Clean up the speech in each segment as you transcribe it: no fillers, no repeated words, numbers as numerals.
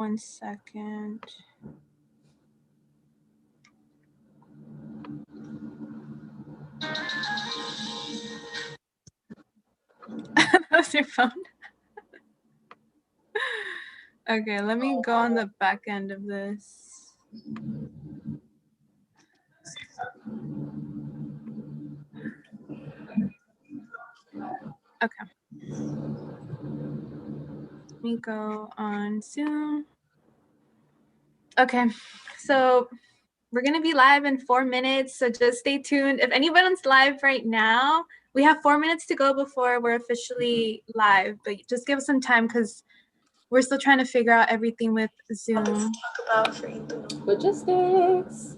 1 second. That was your phone? Okay, let me go on the back end of this. Okay. Let me go on Zoom. Okay, so we're gonna be live in 4 minutes, so just stay tuned. If anyone's live right now, we have 4 minutes to go before we're officially live, but just give us some time because we're still trying to figure out everything with Zoom. Talk about logistics.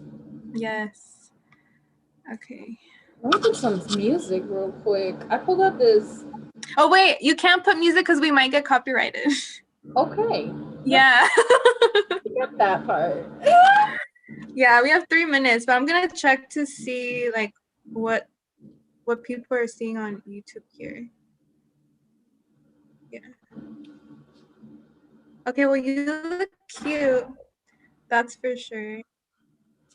Yes. Okay. Let me put some music real quick. I pulled up this. Oh wait, you can't put music because we might get copyrighted. Okay. Yeah. Get that part. Yeah, we have 3 minutes, but I'm gonna check to see like what people are seeing on YouTube here. Yeah. Okay, well you look cute. That's for sure.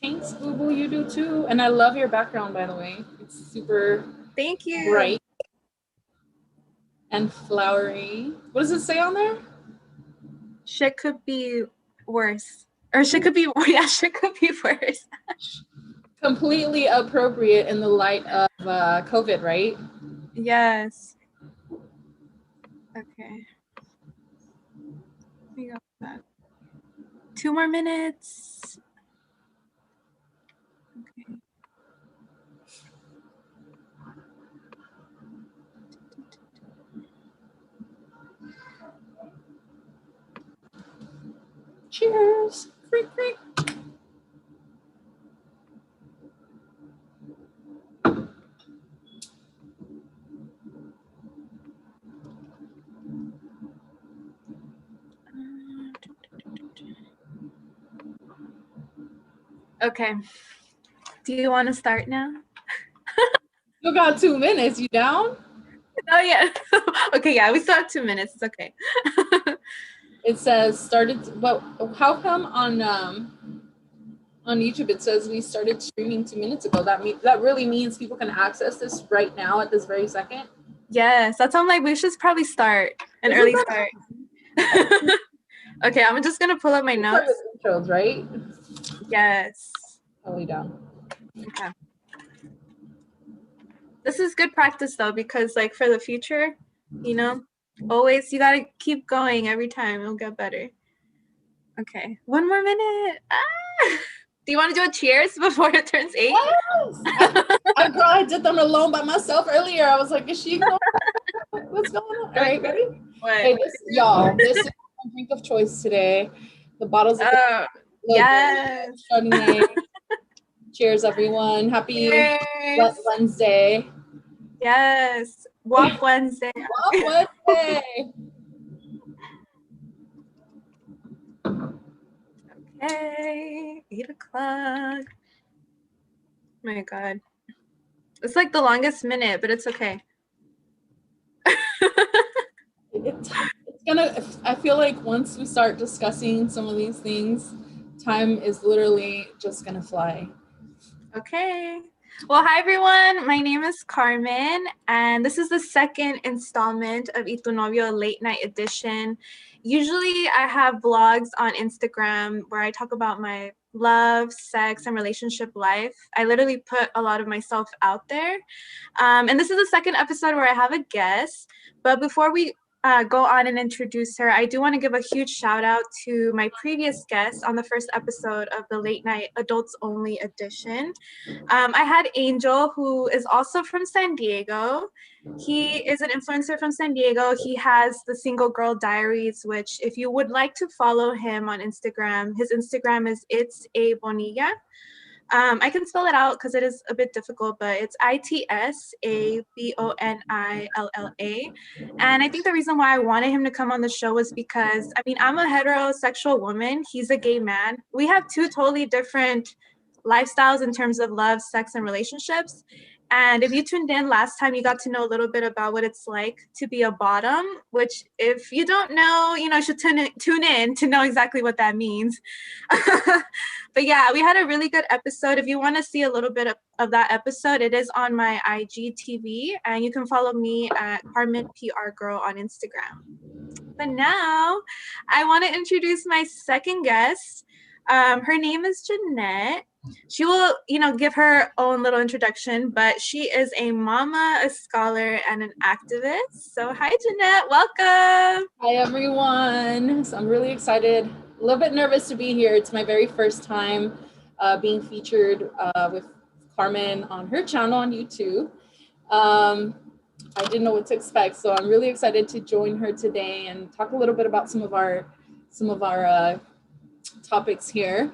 Thanks, Boo Boo. You do too. And I love your background, by the way. It's super Thank you. bright and flowery. What does it say on there? Shit could be worse. Or shit could be, yeah, shit could be worse. Completely appropriate in the light of COVID, right? Yes. Okay. We got that. 2 more minutes. Okay. Cheers. Creak, creak. Okay. Do you want to start now? You got 2 minutes. You down? Oh yeah. Okay, yeah, we still have 2 minutes. It's okay. It says started, but how come on YouTube it says we started streaming 2 minutes ago? That really means people can access this right now at this very second. Yes, that's why I'm like, we should probably start an early start. Okay, I'm just gonna pull up my notes. Intros, right? Yes. Totally down. Okay. This is good practice though, because like for the future, you know, always you gotta keep going every time. It'll get better. Okay, 1 more minute. Ah! Do you want to do a cheers before it turns 8? Yes. I did them alone by myself earlier. I was like, is she going? What's going on? All right, ready? What? Hey, y'all, this is my drink of choice today. The bottles of yes. Cheers, everyone. Happy Wednesday. Yes. Walk Wednesday. Walk Wednesday. Okay. 8 o'clock. Oh my God. It's like the longest minute, but it's okay. It's gonna, I feel like once we start discussing some of these things, time is literally just gonna fly. Okay. Well, hi everyone. My name is Carmen, and this is the second installment of Y Tu Novio Late Night Edition. Usually I have vlogs on Instagram where I talk about my love, sex, and relationship life. I literally put a lot of myself out there. And this is the second episode where I have a guest. But before we go on and introduce her, I do want to give a huge shout out to my previous guest on the first episode of the Late Night Adults Only edition. I had Angel, who is also from San Diego. He is an influencer from San Diego. He has the Single Girl Diaries, which if you would like to follow him on Instagram, his Instagram is It's a Bonilla. I can spell it out because it is a bit difficult, but it's ITSABONILLA. And I think the reason why I wanted him to come on the show was because, I mean, I'm a heterosexual woman. He's a gay man. We have two totally different lifestyles in terms of love, sex, and relationships. And if you tuned in last time, you got to know a little bit about what it's like to be a bottom, which if you don't know, you should tune in to know exactly what that means. But yeah, we had a really good episode. If you want to see a little bit of that episode, it is on my IGTV, and you can follow me at Carmen PR Girl on Instagram. But now I want to introduce my second guest. Her name is Jeanette. She will, give her own little introduction, but she is a mama, a scholar, and an activist. So hi, Jeanette. Welcome. Hi, everyone. So I'm really excited, a little bit nervous to be here. It's my very first time being featured with Carmen on her channel on YouTube. I didn't know what to expect, so I'm really excited to join her today and talk a little bit about some of our topics here.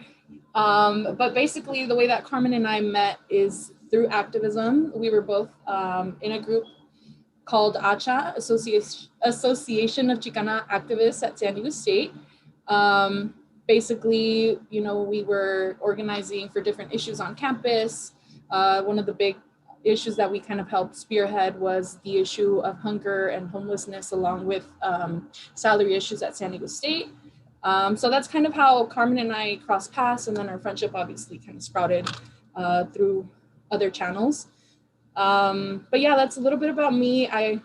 But basically, the way that Carmen and I met is through activism. We were both in a group called ACHA, Association of Chicana Activists at San Diego State. Basically, we were organizing for different issues on campus. One of the big issues that we kind of helped spearhead was the issue of hunger and homelessness, along with salary issues at San Diego State. So that's kind of how Carmen and I crossed paths, and then our friendship obviously kind of sprouted through other channels. But yeah, that's a little bit about me. I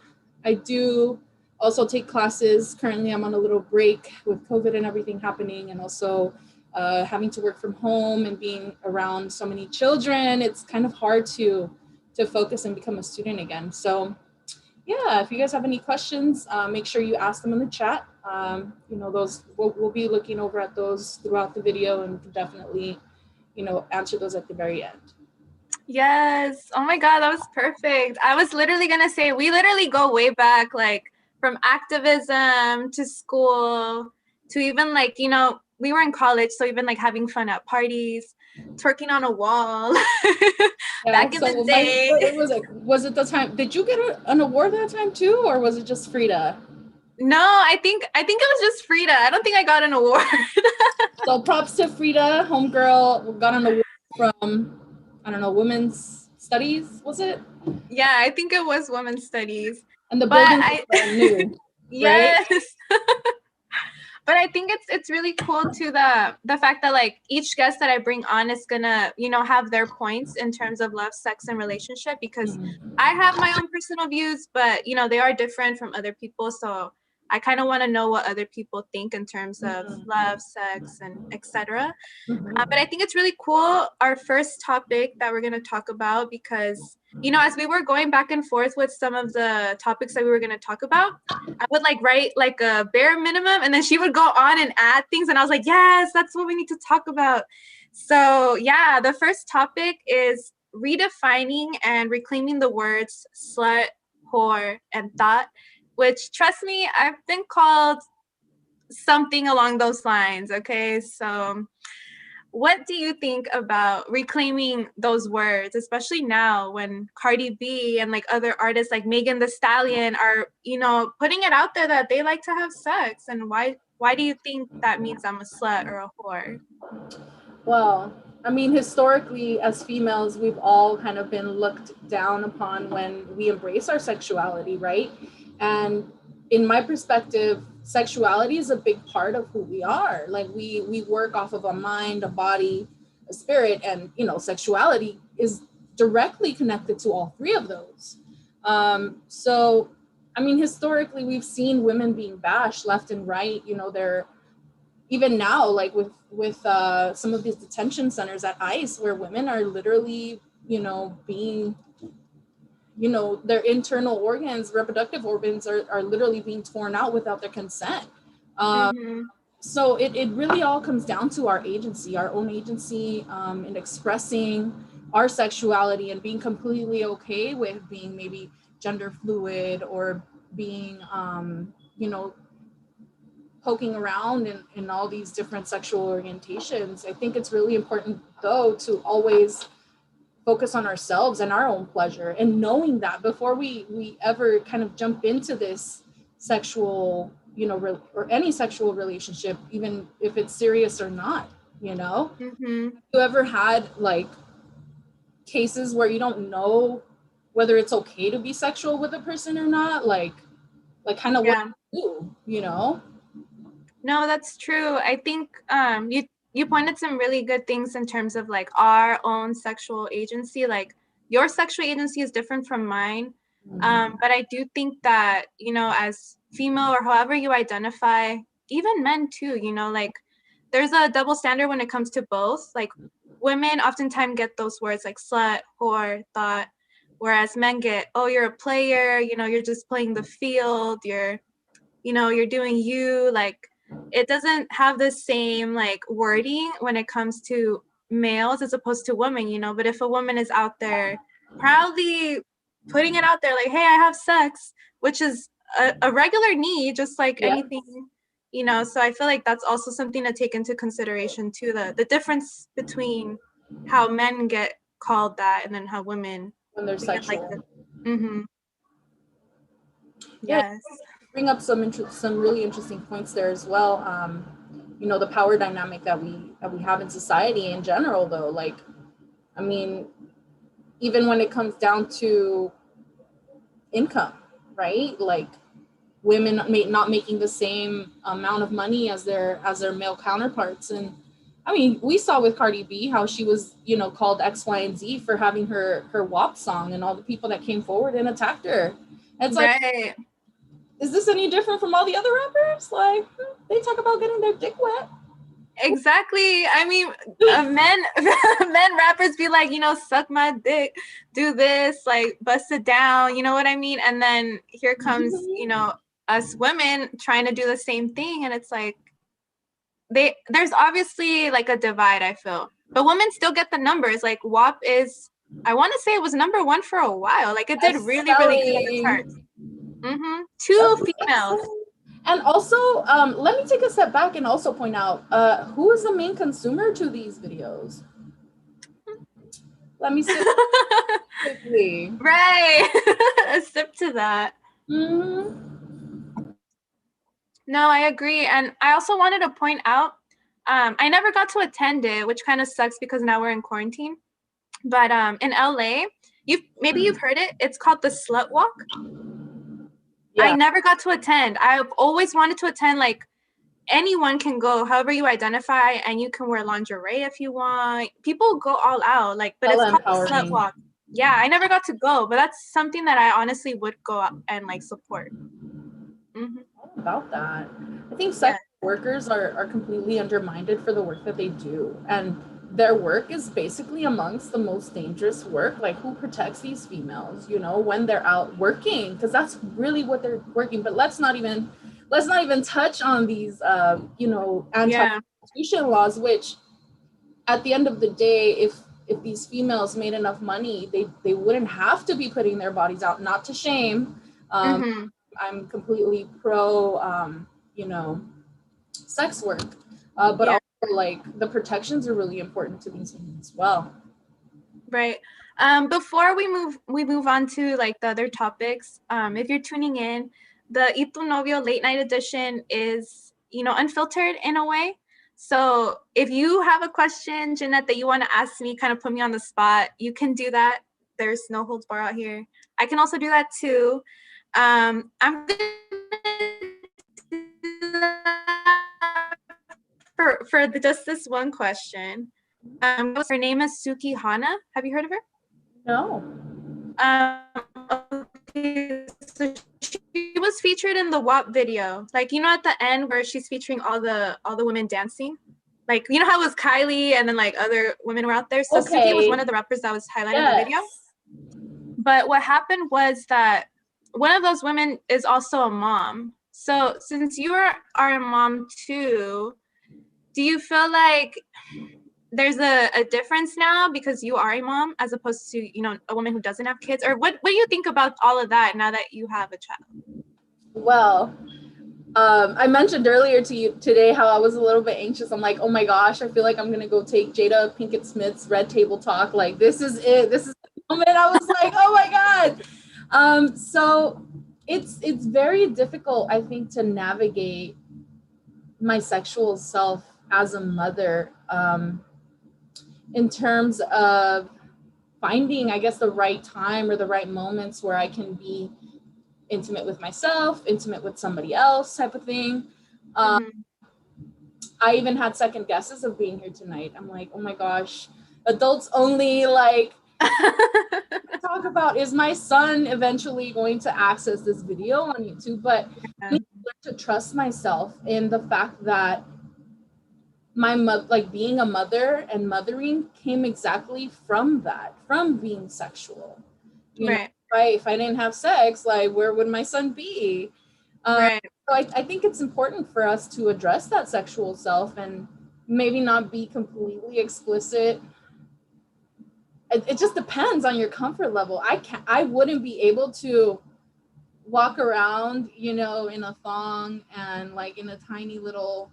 do also take classes. Currently, I'm on a little break with COVID and everything happening, and also having to work from home and being around so many children. It's kind of hard to focus and become a student again. So yeah, if you guys have any questions, make sure you ask them in the chat. Those we'll be looking over at those throughout the video, and definitely, answer those at the very end. Yes. Oh my God, that was perfect. I was literally going to say, we literally go way back, like from activism to school to even like, we were in college. So even like having fun at parties, twerking on a wall back in the day. Was it the time, did you get an award that time too? Or was it just Frida? No, I think it was just Frida. I don't think I got an award. So props to Frida, homegirl, got an award from, I don't know, Women's Studies, was it? Yeah, I think it was Women's Studies. And the building was brand new. Yes. Right? But I think it's really cool too, the fact that like each guest that I bring on is gonna, have their points in terms of love, sex, and relationship, because I have my own personal views, but they are different from other people. So I kind of want to know what other people think in terms of love, sex, and etc. But I think it's really cool, our first topic that we're going to talk about, because, as we were going back and forth with some of the topics that we were going to talk about, I would like write like a bare minimum, and then she would go on and add things. And I was like, yes, that's what we need to talk about. So yeah, the first topic is redefining and reclaiming the words slut, whore, and thought, which, trust me, I've been called something along those lines. Okay, so what do you think about reclaiming those words, especially now when Cardi B and like other artists like Megan Thee Stallion are, putting it out there that they like to have sex? And why do you think that means I'm a slut or a whore? Well, I mean, historically, as females, we've all kind of been looked down upon when we embrace our sexuality, right? And in my perspective, sexuality is a big part of who we are. Like we work off of a mind, a body, a spirit, and sexuality is directly connected to all three of those. So, I mean, historically, we've seen women being bashed left and right. They're even now, like with some of these detention centers at ICE, where women are literally, being, their internal organs, reproductive organs are literally being torn out without their consent. So it really all comes down to our agency, our own agency, in expressing our sexuality and being completely okay with being maybe gender fluid or being, poking around in all these different sexual orientations. I think it's really important, though, to always focus on ourselves and our own pleasure, and knowing that before we ever kind of jump into this sexual, or any sexual relationship, even if it's serious or not, Have you ever had like cases where you don't know whether it's okay to be sexual with a person or not, like kind of what Yeah. you do, you know? No, that's true. I think you pointed some really good things in terms of like our own sexual agency. Like your sexual agency is different from mine. But I do think that, you know, as female or however you identify, even men too, you know, like there's a double standard when it comes to both. Like women oftentimes get those words like slut, whore, thought, whereas men get, oh, you're a player, you know, you're just playing the field, you're doing you. Like it doesn't have the same like wording when it comes to males as opposed to women, you know. But if a woman is out there proudly putting it out there like, hey, I have sex, which is a regular need just like Yeah. anything, you know. So I feel like that's also something to take into consideration too, the difference between how men get called that and then how women When they're get like sexual. mm-hmm. Yeah, Yes. bring up some really interesting points there as well. You know, the power dynamic that we have in society in general, though. Like, I mean, even when it comes down to income, right? Like, women not making the same amount of money as their male counterparts. And I mean, we saw with Cardi B how she was, you know, called X, Y, and Z for having her WAP song, and all the people that came forward and attacked her. And it's like, Right. is this any different from all the other rappers? Like, they talk about getting their dick wet. Exactly. I mean, men men rappers be like, you know, suck my dick, do this, like bust it down, you know what I mean? And then here comes, you know, us women trying to do the same thing, and it's like there's obviously like a divide, I feel. But women still get the numbers. Like WAP is, I want to say it was number 1 for a while. Like it did That's really, really good in the selling. charts. Mm-hmm. 2 females. And also, let me take a step back and also point out who is the main consumer to these videos. Let me see quickly. Right. A sip to that. Mm-hmm. No, I agree. And I also wanted to point out, I never got to attend it, which kind of sucks because now we're in quarantine. But in LA, you've heard it. It's called the Slut Walk. I Yeah. never got to attend. I've always wanted to attend. Like anyone can go, however you identify, and you can wear lingerie if you want. People go all out. Like, but it's Hella called the Slut empowering. Walk. Yeah, I never got to go, but that's something that I honestly would go out and like support. Mm-hmm. All about that. I think Yeah. sex workers are completely undermined for the work that they do. And their work is basically amongst the most dangerous work. Like, who protects these females, you know, when they're out working? Because that's really what they're working. But let's not even touch on these you know, anti-prostitution laws, which at the end of the day, if these females made enough money, they wouldn't have to be putting their bodies out. Not to shame. Mm-hmm. I'm completely pro, you know, sex work, but Yeah. also like the protections are really important to these women as well. Right. Before we move on to like the other topics, if you're tuning in, the Itu Novio late night edition is, you know, unfiltered in a way. So if you have a question, Jeanette, that you want to ask me, kind of put me on the spot, you can do that. There's no holds bar out here. I can also do that too. I'm gonna do that for just this one question. Her name is Suki Hana. Have you heard of her? No. Okay, so she was featured in the WAP video. Like, you know, at the end where she's featuring all the women dancing. Like, you know how it was Kylie and then like other women were out there. So Okay. Suki was one of the rappers that was highlighted in the Yes. video. But what happened was that one of those women is also a mom. So since you are a mom too, do you feel like there's a difference now because you are a mom as opposed to, you know, a woman who doesn't have kids? Or what do you think about all of that now that you have a child? Well, I mentioned earlier to you today how I was a little bit anxious. I'm like, oh my gosh, I feel like I'm gonna go take Jada Pinkett Smith's Red Table Talk. Like, this is it. This is the moment. I was like, oh my god. So it's very difficult, I think, to navigate my sexual self as a mother, in terms of finding, I guess, the right time or the right moments where I can be intimate with myself, intimate with somebody else type of thing. Mm-hmm. I even had second guesses of being here tonight. I'm like, oh my gosh, adults only, like, talk about, is my son eventually going to access this video on YouTube? But I need to trust myself in the fact that my like being a mother and mothering came exactly from that, from being sexual. You know, Right. if I didn't have sex, like, where would my son be? Right. So I think it's important for us to address that sexual self and maybe not be completely explicit. It just depends on your comfort level. I wouldn't be able to walk around, you know, in a thong and like in a tiny little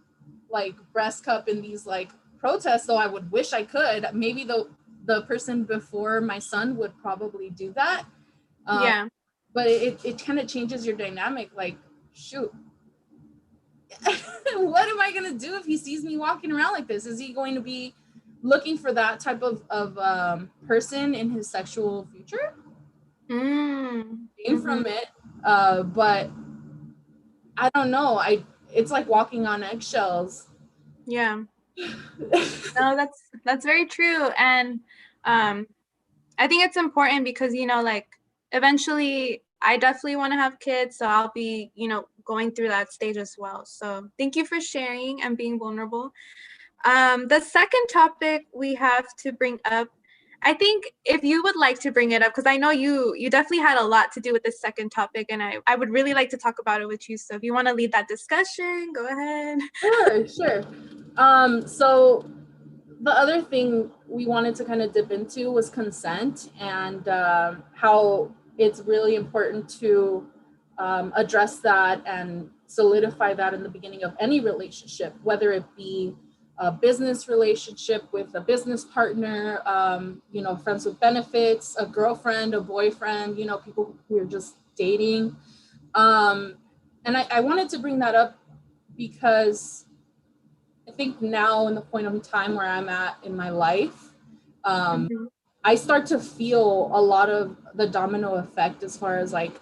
like breast cup in these like protests, though I would wish I could. Maybe the person before my son would probably do that. Yeah. But it kind of changes your dynamic. Like, shoot, what am I going to do if he sees me walking around like this? Is he going to be looking for that type of person in his sexual future? Came from it. But I don't know. It's like walking on eggshells. Yeah. No, that's very true. And I think it's important because, you know, like eventually I definitely want to have kids, so I'll be, you know, going through that stage as well. So thank you for sharing and being vulnerable. The second topic we have to bring up, I think if you would like to bring it up, because I know you definitely had a lot to do with this second topic, and I would really like to talk about it with you. So if you want to lead that discussion, go ahead. Sure. So the other thing we wanted to kind of dip into was consent, and how it's really important to address that and solidify that in the beginning of any relationship, whether it be a business relationship with a business partner, you know, friends with benefits, a girlfriend, a boyfriend, you know, people who are just dating. And I wanted to bring that up because I think now in the point of time where I'm at in my life, I start to feel a lot of the domino effect as far as like,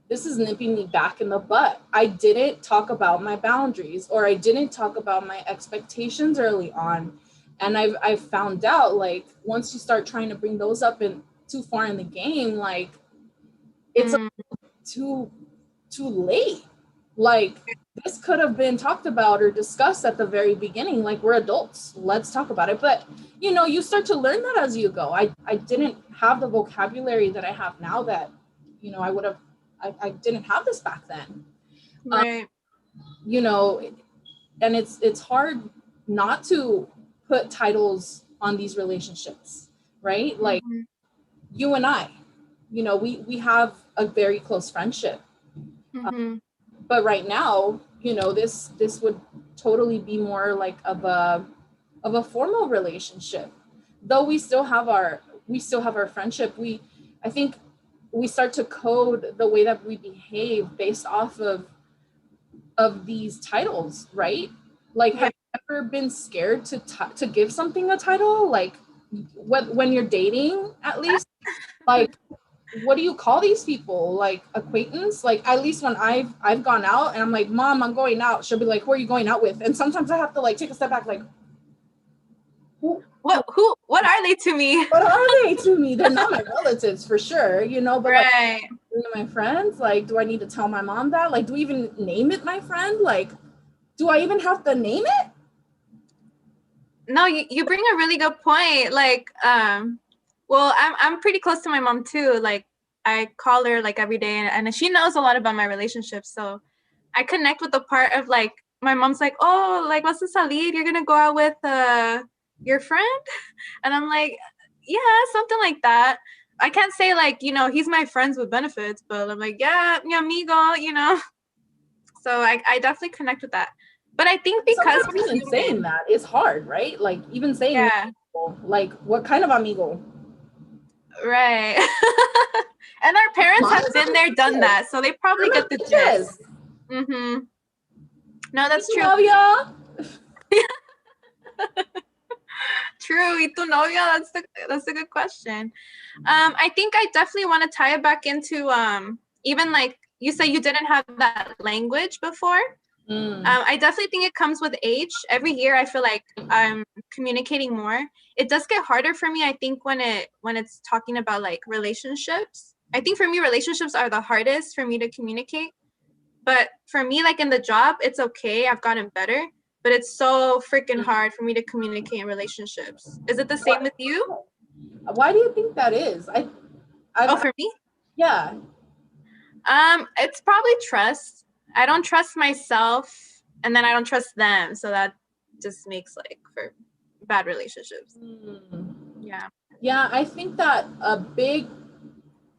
this is nipping me back in the butt. I didn't talk about my boundaries, or I didn't talk about my expectations early on. And I've found out, like, once you start trying to bring those up in too far in the game, like, it's too late. Like, this could have been talked about or discussed at the very beginning. Like, we're adults, let's talk about it. But you know, you start to learn that as you go. I didn't have the vocabulary that I have now that, you know, I didn't have this back then. Right. You know, and it's hard not to put titles on these relationships, right? Like, you and I, you know, we have a very close friendship. But right now, you know, this would totally be more like of a formal relationship. Though we still have our friendship, I think we start to code the way that we behave based off of these titles, right? Like, have you ever been scared to give something a title? Like, when you're dating, at least, like, what do you call these people? Like, acquaintance? Like, at least when I've gone out and I'm like, Mom, I'm going out, she'll be like, who are you going out with? And sometimes I have to like take a step back, like, what are they to me? What are they to me? They're not my relatives for sure, you know, but right. Like, my friends, like, do I need to tell my mom that? Like, do we even name it my friend? Like, do I even have to name it? No, you bring a really good point. Like, well, I'm pretty close to my mom too. Like, I call her like every day, and she knows a lot about my relationship. So I connect with the part of like, my mom's like, oh, like, vas a salir? You're gonna go out with your friend? And I'm like, yeah, something like that. I can't say like, you know, he's my friends with benefits, but I'm like, yeah, mi amigo, you know. So I definitely connect with that. But I think because sometimes even saying that is hard, right? Like, even saying, yeah. Like, what kind of amigo? Right. And our parents have been there, done that, so they probably get the gist. No, that's true. Novio. True. ¿Y tu novio? That's a good question. I think I definitely want to tie it back into even like you said you didn't have that language before. I definitely think it comes with age. Every year I feel like I'm communicating more. It does get harder for me, I think, when it's talking about like relationships. I think for me, relationships are the hardest for me to communicate. But for me, like in the job, it's okay. I've gotten better. But it's so freaking hard for me to communicate in relationships. Is it the same with you? Why do you think that is? For me? Yeah. It's probably trust. I don't trust myself, and then I don't trust them. So that just makes like for bad relationships. Yeah. Yeah, I think that a big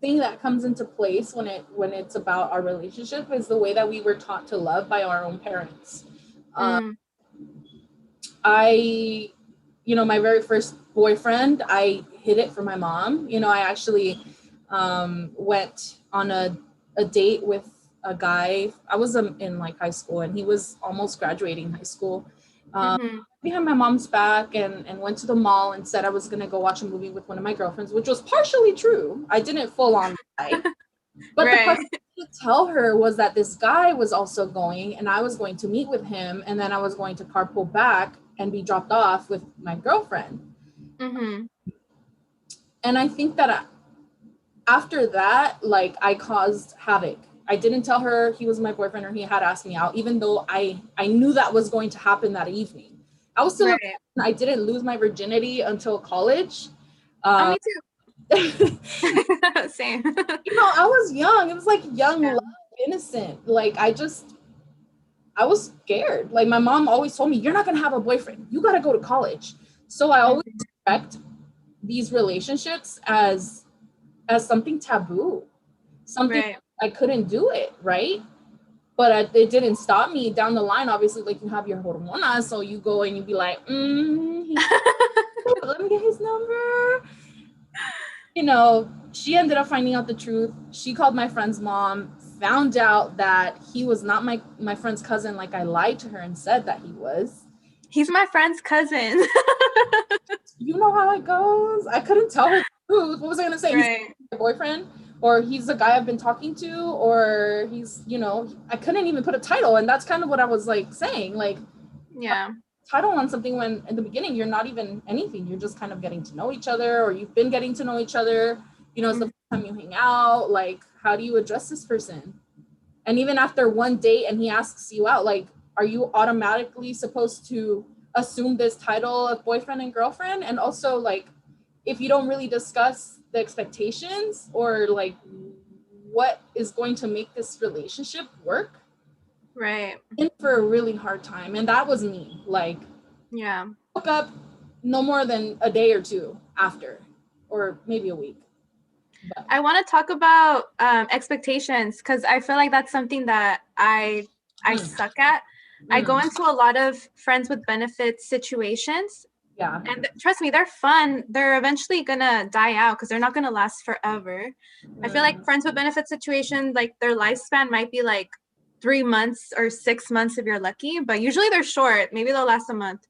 thing that comes into place when it's about our relationship is the way that we were taught to love by our own parents. I, my very first boyfriend, I hid it from my mom. I actually went on a date with a guy. I was in like high school, and he was almost graduating high school. Behind my mom's back, and went to the mall and said I was going to go watch a movie with one of my girlfriends, which was partially true. I didn't full on lie. But the part I didn't tell her was that this guy was also going, and I was going to meet with him, and then I was going to carpool back and be dropped off with my girlfriend. And I think that after that, like, I caused havoc. I didn't tell her he was my boyfriend or he had asked me out, even though I knew that was going to happen that evening. I was still, I didn't lose my virginity until college. Me too. Same. I was young. It was like young love, innocent. Like, I was scared. Like, my mom always told me, you're not going to have a boyfriend. You got to go to college. So I always respect these relationships as something taboo, something I couldn't do it, right? But it didn't stop me down the line. Obviously, like, you have your hormonas, so you go and you be like, let me get his number. She ended up finding out the truth. She called my friend's mom, found out that he was not my friend's cousin, like I lied to her and said that he was. He's my friend's cousin. You know how it goes. I couldn't tell her the truth. What was I going to say? He's my boyfriend, or he's the guy I've been talking to, or he's, I couldn't even put a title. And that's kind of what I was like saying, like, title on something when in the beginning you're not even anything. You're just kind of getting to know each other, or you've been getting to know each other. It's the first time you hang out. Like, how do you address this person? And even after one date and he asks you out, like, are you automatically supposed to assume this title of boyfriend and girlfriend? And also, like, if you don't really discuss the expectations or like what is going to make this relationship work, in for a really hard time. And that was me. Like, woke up no more than a day or two after, or maybe a week. But I want to talk about expectations, because I feel like that's something that I suck at. I go into a lot of friends with benefits situations. And trust me, they're fun. They're eventually gonna die out because they're not gonna last forever. I feel like friends with benefit situations, like, their lifespan might be like 3 months or 6 months if you're lucky, but usually they're short. Maybe they'll last a month.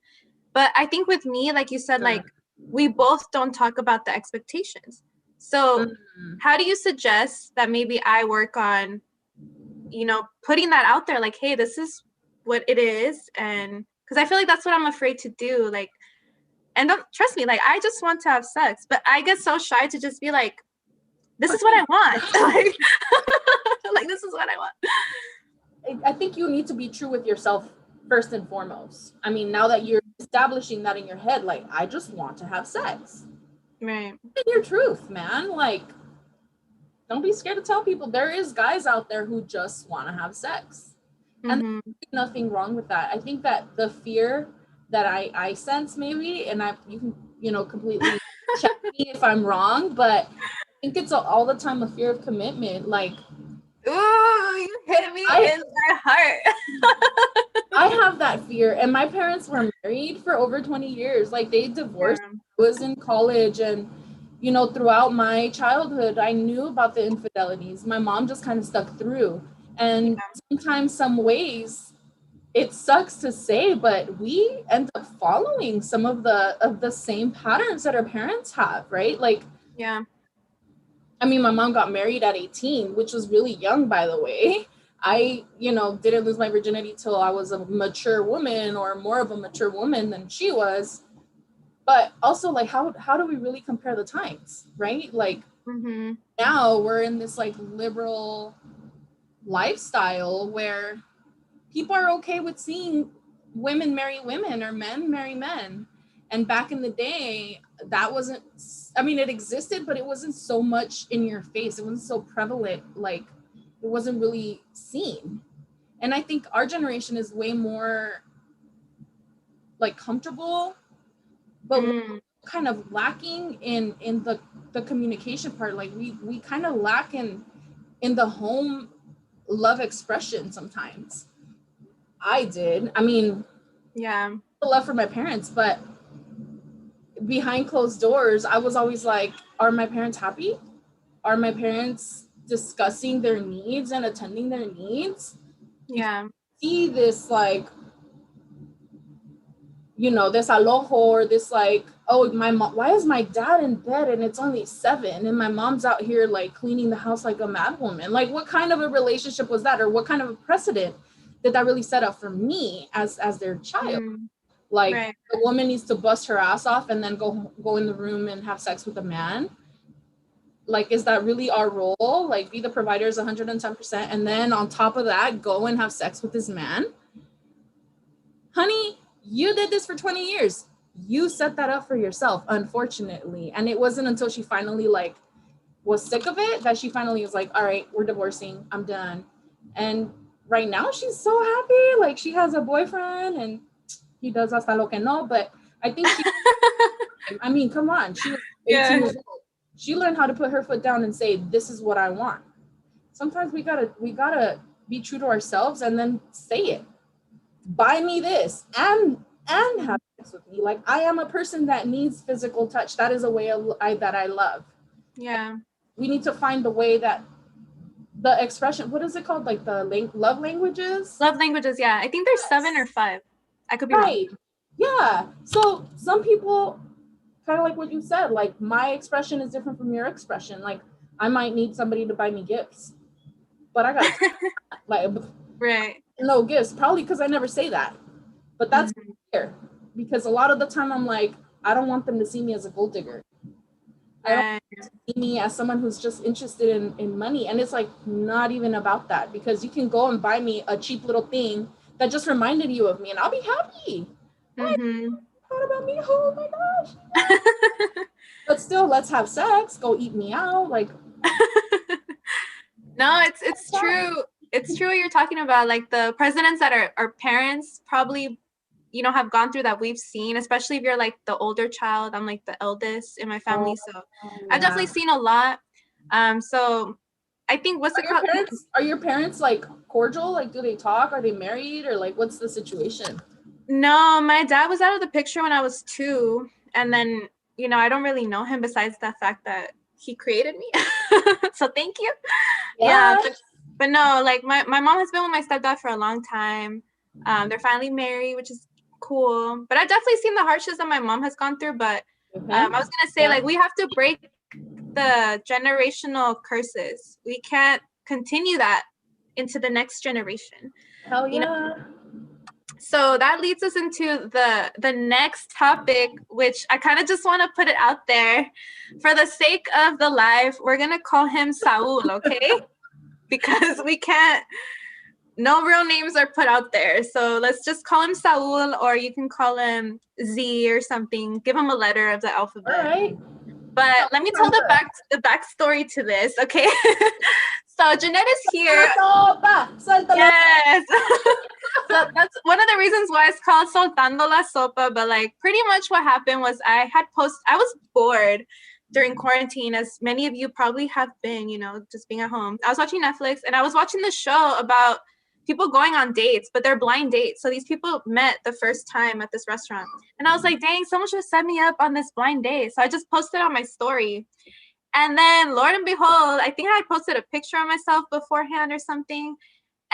But I think with me, like you said, like, we both don't talk about the expectations. So how do you suggest that maybe I work on, putting that out there, like, hey, this is what it is? And because I feel like that's what I'm afraid to do. Like, and don't trust me, like, I just want to have sex, but I get so shy to just be like, this is what I want. Like, this is what I want. I think you need to be true with yourself first and foremost. I mean, now that you're establishing that in your head, like, I just want to have sex. Right. Your truth, man. Like, don't be scared to tell people there is guys out there who just want to have sex. And there's nothing wrong with that. I think that the fear that I sense, maybe, and you can completely check me if I'm wrong, but I think it's all the time a fear of commitment. Like, ooh, you hit me in my heart. I have that fear, and my parents were married for over 20 years. Like, they divorced. I was in college, and throughout my childhood, I knew about the infidelities. My mom just kind of stuck through, and sometimes some ways it sucks to say, but we end up following some of the same patterns that our parents have, right? Like, Yeah. I mean, my mom got married at 18, which was really young, by the way. I, didn't lose my virginity till I was a mature woman, or more of a mature woman than she was. But also, like, how do we really compare the times, right? Like, now we're in this like liberal lifestyle where people are okay with seeing women marry women or men marry men. And back in the day, that wasn't, I mean, it existed, but it wasn't so much in your face. It wasn't so prevalent. Like, it wasn't really seen. And I think our generation is way more like comfortable, but kind of lacking in the communication part. Like, we kind of lack in the home love expression sometimes. I did. I mean, yeah, love for my parents, but behind closed doors, I was always like, are my parents happy? Are my parents discussing their needs and attending their needs? Yeah. See this, like, this alojo, or this, like, oh, my mom, why is my dad in bed and it's only 7 and my mom's out here like cleaning the house like a mad woman? Like, what kind of a relationship was that? Or what kind of a precedent did that really set up for me as their child? Like, right. a woman needs to bust her ass off and then go in the room and have sex with a man. Like, is that really our role? Like, be the providers 110%, and then on top of that, go and have sex with this man? Honey, you did this for 20 years. You set that up for yourself, unfortunately. And it wasn't until she finally, like, was sick of it that she finally was like, all right, we're divorcing. I'm done. And right now she's so happy. Like, she has a boyfriend and he does hasta lo que no. But I think I mean, come on. She was 18 years old. She learned how to put her foot down and say, this is what I want. Sometimes we gotta be true to ourselves and then say it. Buy me this and have sex with me. Like, I am a person that needs physical touch. That is a way that I love. Yeah. We need to find the way that the expression, what is it called? Like the love languages? Love languages, yeah. I think there's 7 or 5. I could be right. wrong. Yeah. So some people, kind of like what you said, like, my expression is different from your expression. Like, I might need somebody to buy me gifts, but I got like, right. no gifts, probably because I never say that. But that's fair, because a lot of the time I'm like, I don't want them to see me as a gold digger. I don't want them to see me as someone who's just interested in money. And it's like, not even about that, because you can go and buy me a cheap little thing that just reminded you of me and I'll be happy. Thought about me, oh my gosh. But still, let's have sex, go eat me out, like. No, it's true. It's true what you're talking about. Like, the presidents that are parents probably, have gone through that we've seen, especially if you're like the older child. I'm like the eldest in my family, so I've definitely seen a lot. So I think Are your parents like cordial? Like, do they talk? Are they married? Or like, what's the situation? No, my dad was out of the picture when I was 2, and then I don't really know him besides the fact that he created me. So thank you. Yeah, but no, like, my mom has been with my stepdad for a long time. They're finally married, which is cool. But I've definitely seen the hardships that my mom has gone through. But I was gonna say, like, we have to break the generational curses. We can't continue that into the next generation. Hell yeah. So that leads us into the next topic, which I kind of just want to put it out there. For the sake of the live, we're going to call him Saul, okay? Because we can't, no real names are put out there. So let's just call him Saul, or you can call him Z or something. Give him a letter of the alphabet. All right. But let me tell the backstory to this, okay? So Jeanette is here. Sopa, yes. So that's one of the reasons why it's called Soltando la Sopa. But like, pretty much what happened was I was bored during quarantine, as many of you probably have been, just being at home. I was watching Netflix and I was watching the show about people going on dates, but they're blind dates. So these people met the first time at this restaurant. And I was like, dang, someone should set me up on this blind date. So I just posted on my story. And then, Lord and behold, I think I posted a picture of myself beforehand or something.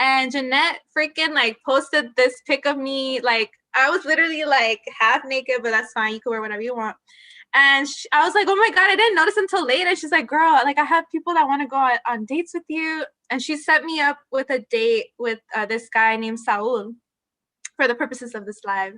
And Jeanette freaking like posted this pic of me. Like I was literally like half naked, but that's fine. You can wear whatever you want. And I was like, oh my God, I didn't notice until later. She's like, girl, like I have people that want to go on dates with you. And she set me up with a date with this guy named Saul for the purposes of this live.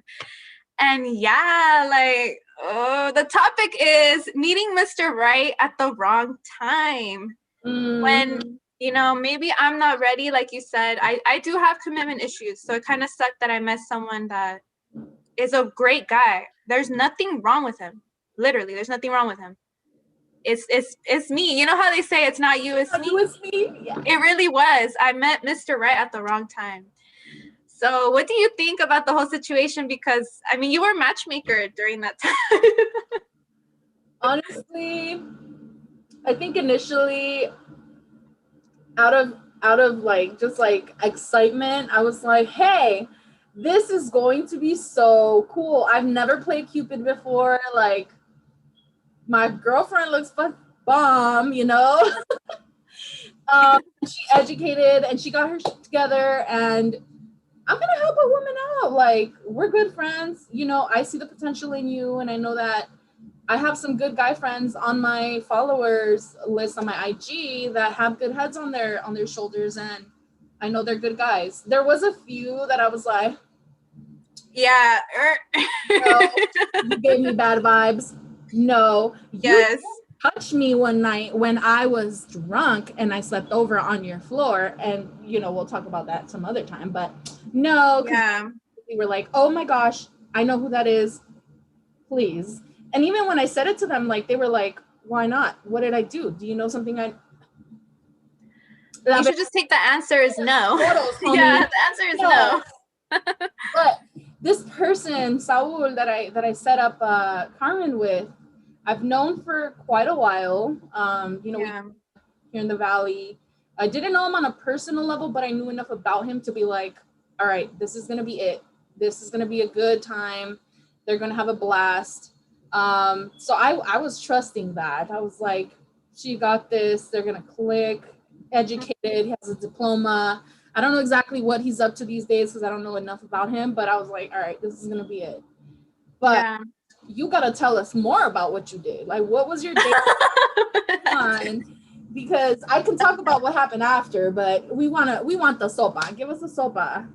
And yeah, like, oh, the topic is meeting Mr. Right at the wrong time. When, you know, maybe I'm not ready, like you said. I do have commitment issues. So it kind of sucked that I met someone that is a great guy. There's nothing wrong with him. Literally, there's nothing wrong with him. It's me. You know how they say it's not you, it's me? It's me. Yeah. It really was. I met Mr. Right at the wrong time. So what do you think about the whole situation? Because, I mean, you were a matchmaker during that time. Honestly, I think initially out of like just like excitement, I was like, hey, this is going to be so cool. I've never played Cupid before. Like, my girlfriend looks bomb, you know. She educated and she got her shit together, and I'm gonna help a woman out. Like, we're good friends, you know. I see the potential in you, and I know that I have some good guy friends on my followers list on my IG that have good heads on their shoulders, and I know they're good guys. There was a few that I was like, yeah. no, you gave me bad vibes. No, yes. touched me one night when I was drunk and I slept over on your floor, and you know, we'll talk about that some other time. But no, because we were like, oh my gosh, I know who that is. Please. And even when I said it to them, like, they were like, why not? What did I do? Do you know something you should just take the answer is no. Yeah, the answer is no. But this person, Saul, that I set up Carmen with, I've known for quite a while. You know, here in the Valley. I didn't know him on a personal level, but I knew enough about him to be like, all right, this is gonna be it. This is gonna be a good time. They're gonna have a blast. So I was trusting that. I was like, she got this. They're gonna click. Educated, he has a diploma. I don't know exactly what he's up to these days because I don't know enough about him, but I was like, all right, this is gonna be it. But you gotta tell us more about what you did. Like, what was your day on? Because I can talk about what happened after, but we want the sopa. Give us the sopa.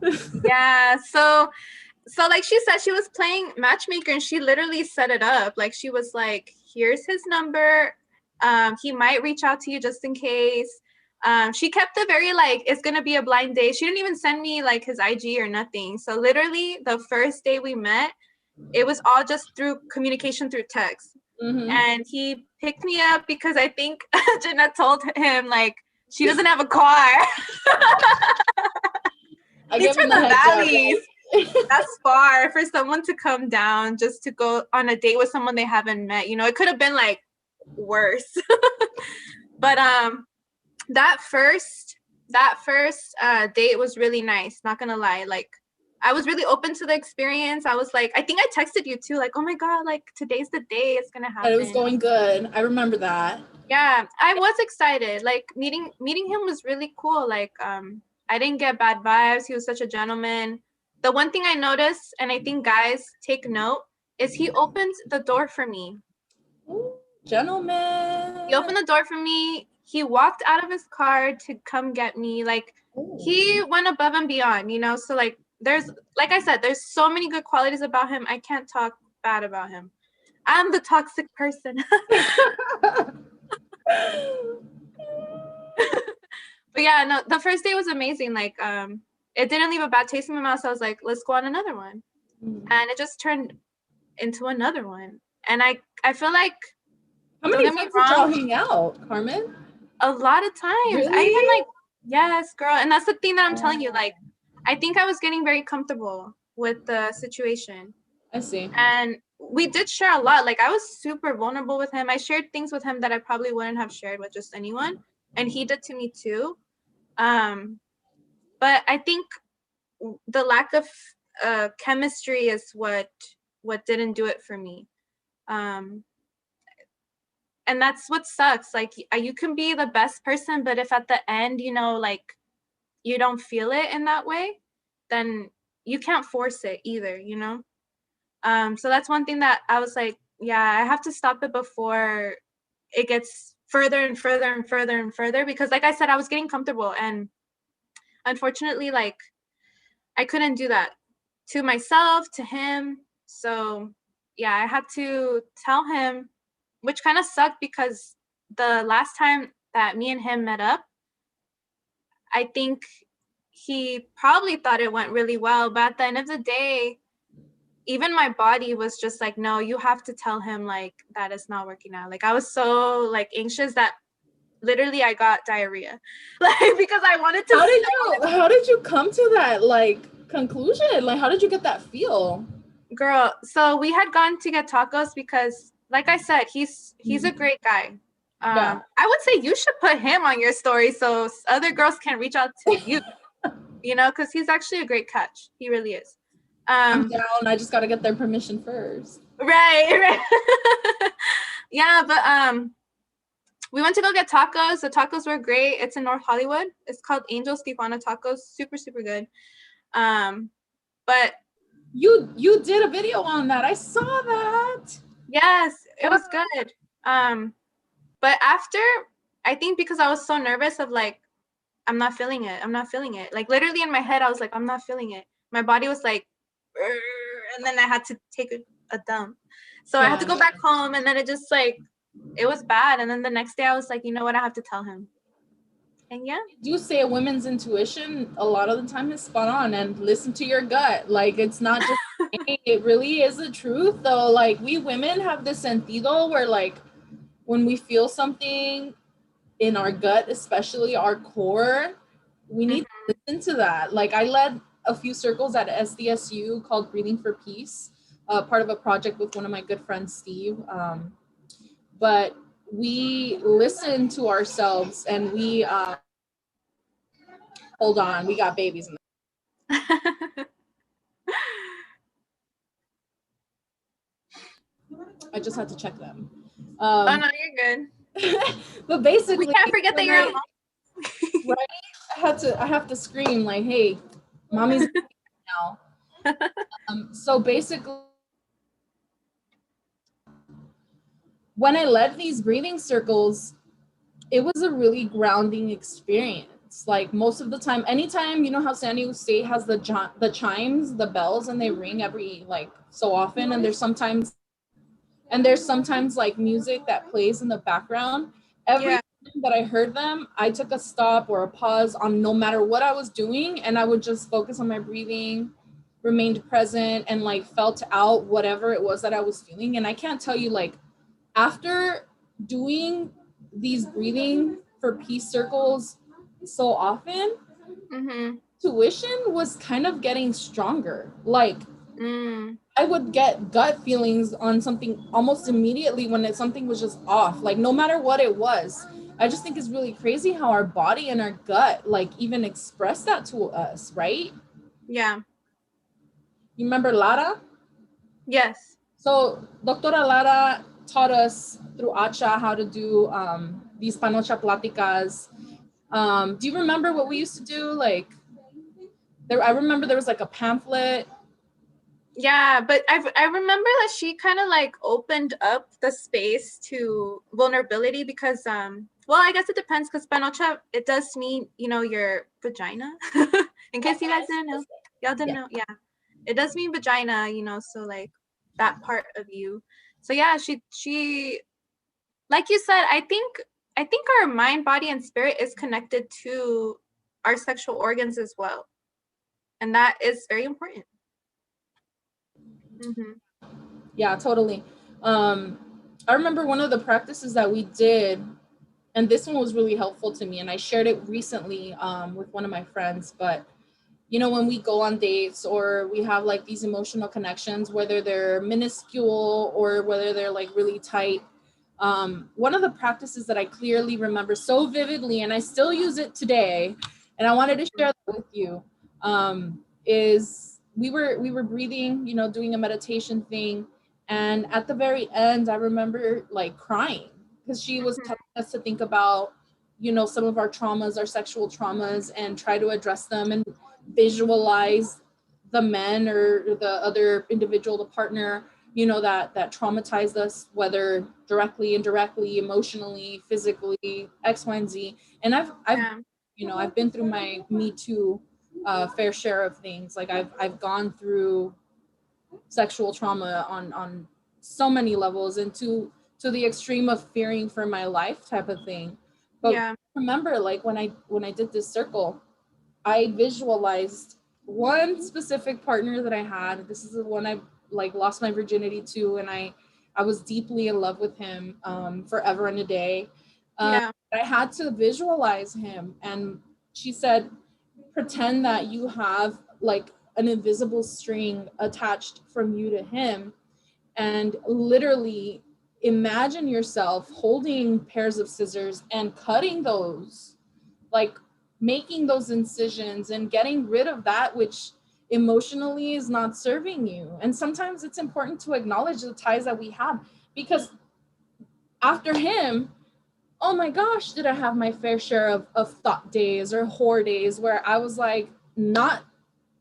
Yeah. So like she said, she was playing matchmaker and she literally set it up. Like, she was like, here's his number. He might reach out to you just in case. She kept it very like, it's gonna be a blind date. She didn't even send me like his IG or nothing. So literally the first day we met, it was all just through communication through text. And he picked me up because I think Jeanette told him like she doesn't have a car. He's from the valleys. That's far for someone to come down just to go on a date with someone they haven't met. You know, it could have been like worse. But that first date was really nice, not gonna lie. Like, I was really open to the experience. I was like, I think I texted you too, like, oh my God, like today's the day it's gonna happen. And it was going good. I remember that. Yeah, I was excited. Like, meeting him was really cool. Like, I didn't get bad vibes. He was such a gentleman. The one thing I noticed, and I think guys take note, is he opened the door for me. Ooh, gentleman. He opened the door for me. He walked out of his car to come get me. Like, he went above and beyond, you know? So, like, like I said, there's so many good qualities about him. I can't talk bad about him. I'm the toxic person. But yeah, no, the first day was amazing. Like, it didn't leave a bad taste in my mouth. So I was like, let's go on another one. And it just turned into another one. And I feel like, how many times did y'all hang out, Carmen? A lot of times. Really? I even like, yes, girl. And that's the thing that I'm telling you. Like, I think I was getting very comfortable with the situation. I see. And we did share a lot. Like, I was super vulnerable with him. I shared things with him that I probably wouldn't have shared with just anyone. And he did to me too. But I think the lack of chemistry is what didn't do it for me. And that's what sucks. Like, you can be the best person, but if at the end, you know, like, you don't feel it in that way, then you can't force it either, you know? So that's one thing that I was like, yeah, I have to stop it before it gets further and further and further and further, because like I said, I was getting comfortable, and unfortunately, like, I couldn't do that to myself, to him. So yeah, I had to tell him, which kind of sucked because the last time that me and him met up, I think he probably thought it went really well, but at the end of the day, even my body was just like, no, you have to tell him like that it's not working out. Like I was so like anxious that literally I got diarrhea, like because I wanted to. How did you come to that like conclusion? Like how did you get that feel? Girl, so we had gone to get tacos because, like I said, he's a great guy. Yeah. I would say you should put him on your story so other girls can reach out to you, you know, because he's actually a great catch. He really is. I'm down. I just got to get their permission first. Right. Yeah, but we went to go get tacos. The tacos were great. It's in North Hollywood. It's called Angel's Tijuana Tacos. Super, super good. But you did a video on that. I saw that. yes, it was good. But after, I think because I was so nervous of like, I'm not feeling it. I'm not feeling it. Like literally in my head, I was like, I'm not feeling it. My body was like, and then I had to take a dump. So I had to go back home, and then it just like, it was bad. And then the next day I was like, you know what? I have to tell him. And yeah. You say a woman's intuition a lot of the time is spot on, and listen to your gut. Like it's not just it really is the truth though. Like we women have this sentido where like when we feel something in our gut, especially our core, we need to listen to that. Like I led a few circles at SDSU called Breathing for Peace, part of a project with one of my good friends, Steve. But we listen to ourselves, and we hold on, we got babies in there. I just had to check them. Oh no, you're good. But basically, we can't forget that you're a mom. Right? I have to scream like, "Hey, mommy's now." So basically, when I led these breathing circles, it was a really grounding experience. Like most of the time, anytime, you know how San Diego State has the chimes, the bells, and they ring every like so often, and there's sometimes like music that plays in the background. Every time that I heard them, I took a stop or a pause on no matter what I was doing, and I would just focus on my breathing, remained present, and like felt out whatever it was that I was feeling. And I can't tell you, like after doing these breathing for peace circles so often, intuition was kind of getting stronger. Like I would get gut feelings on something almost immediately when something was just off, like no matter what it was. I just think it's really crazy how our body and our gut like even express that to us, right? Yeah. You remember Lara? Yes. So Doctora Lara taught us through Acha how to do these panocha platicas. Do you remember what we used to do? Like I remember there was like a pamphlet. Yeah, but I remember that she kind of like opened up the space to vulnerability because well, I guess it depends because panocha, it does mean, you know, your vagina. In case you guys didn't know. Y'all didn't know. Yeah. It does mean vagina, you know, so like that part of you. So yeah, she like you said, I think our mind, body, and spirit is connected to our sexual organs as well. And that is very important. Yeah, totally. I remember one of the practices that we did, and this one was really helpful to me, and I shared it recently with one of my friends. But you know, when we go on dates or we have like these emotional connections, whether they're minuscule or whether they're like really tight, one of the practices that I clearly remember so vividly, and I still use it today, and I wanted to share that with you, is we were breathing, you know, doing a meditation thing, and at the very end, I remember like crying because she was telling us to think about some of our traumas, our sexual traumas, and try to address them and visualize the men or the other individual, the partner, that traumatized us, whether directly, indirectly, emotionally, physically, X, Y, and Z. And I've been through my Me Too fair share of things. Like I've gone through sexual trauma on so many levels, and to the extreme of fearing for my life type of thing. But remember, like when I did this circle, I visualized one specific partner that I had. This is the one I like lost my virginity to, and I was deeply in love with him forever and a day. I had to visualize him, and she said, pretend that you have like an invisible string attached from you to him, and literally imagine yourself holding pairs of scissors and cutting those, like making those incisions and getting rid of that which emotionally is not serving you. And sometimes it's important to acknowledge the ties that we have, because after him, oh my gosh, did I have my fair share of thought days or whore days where I was like not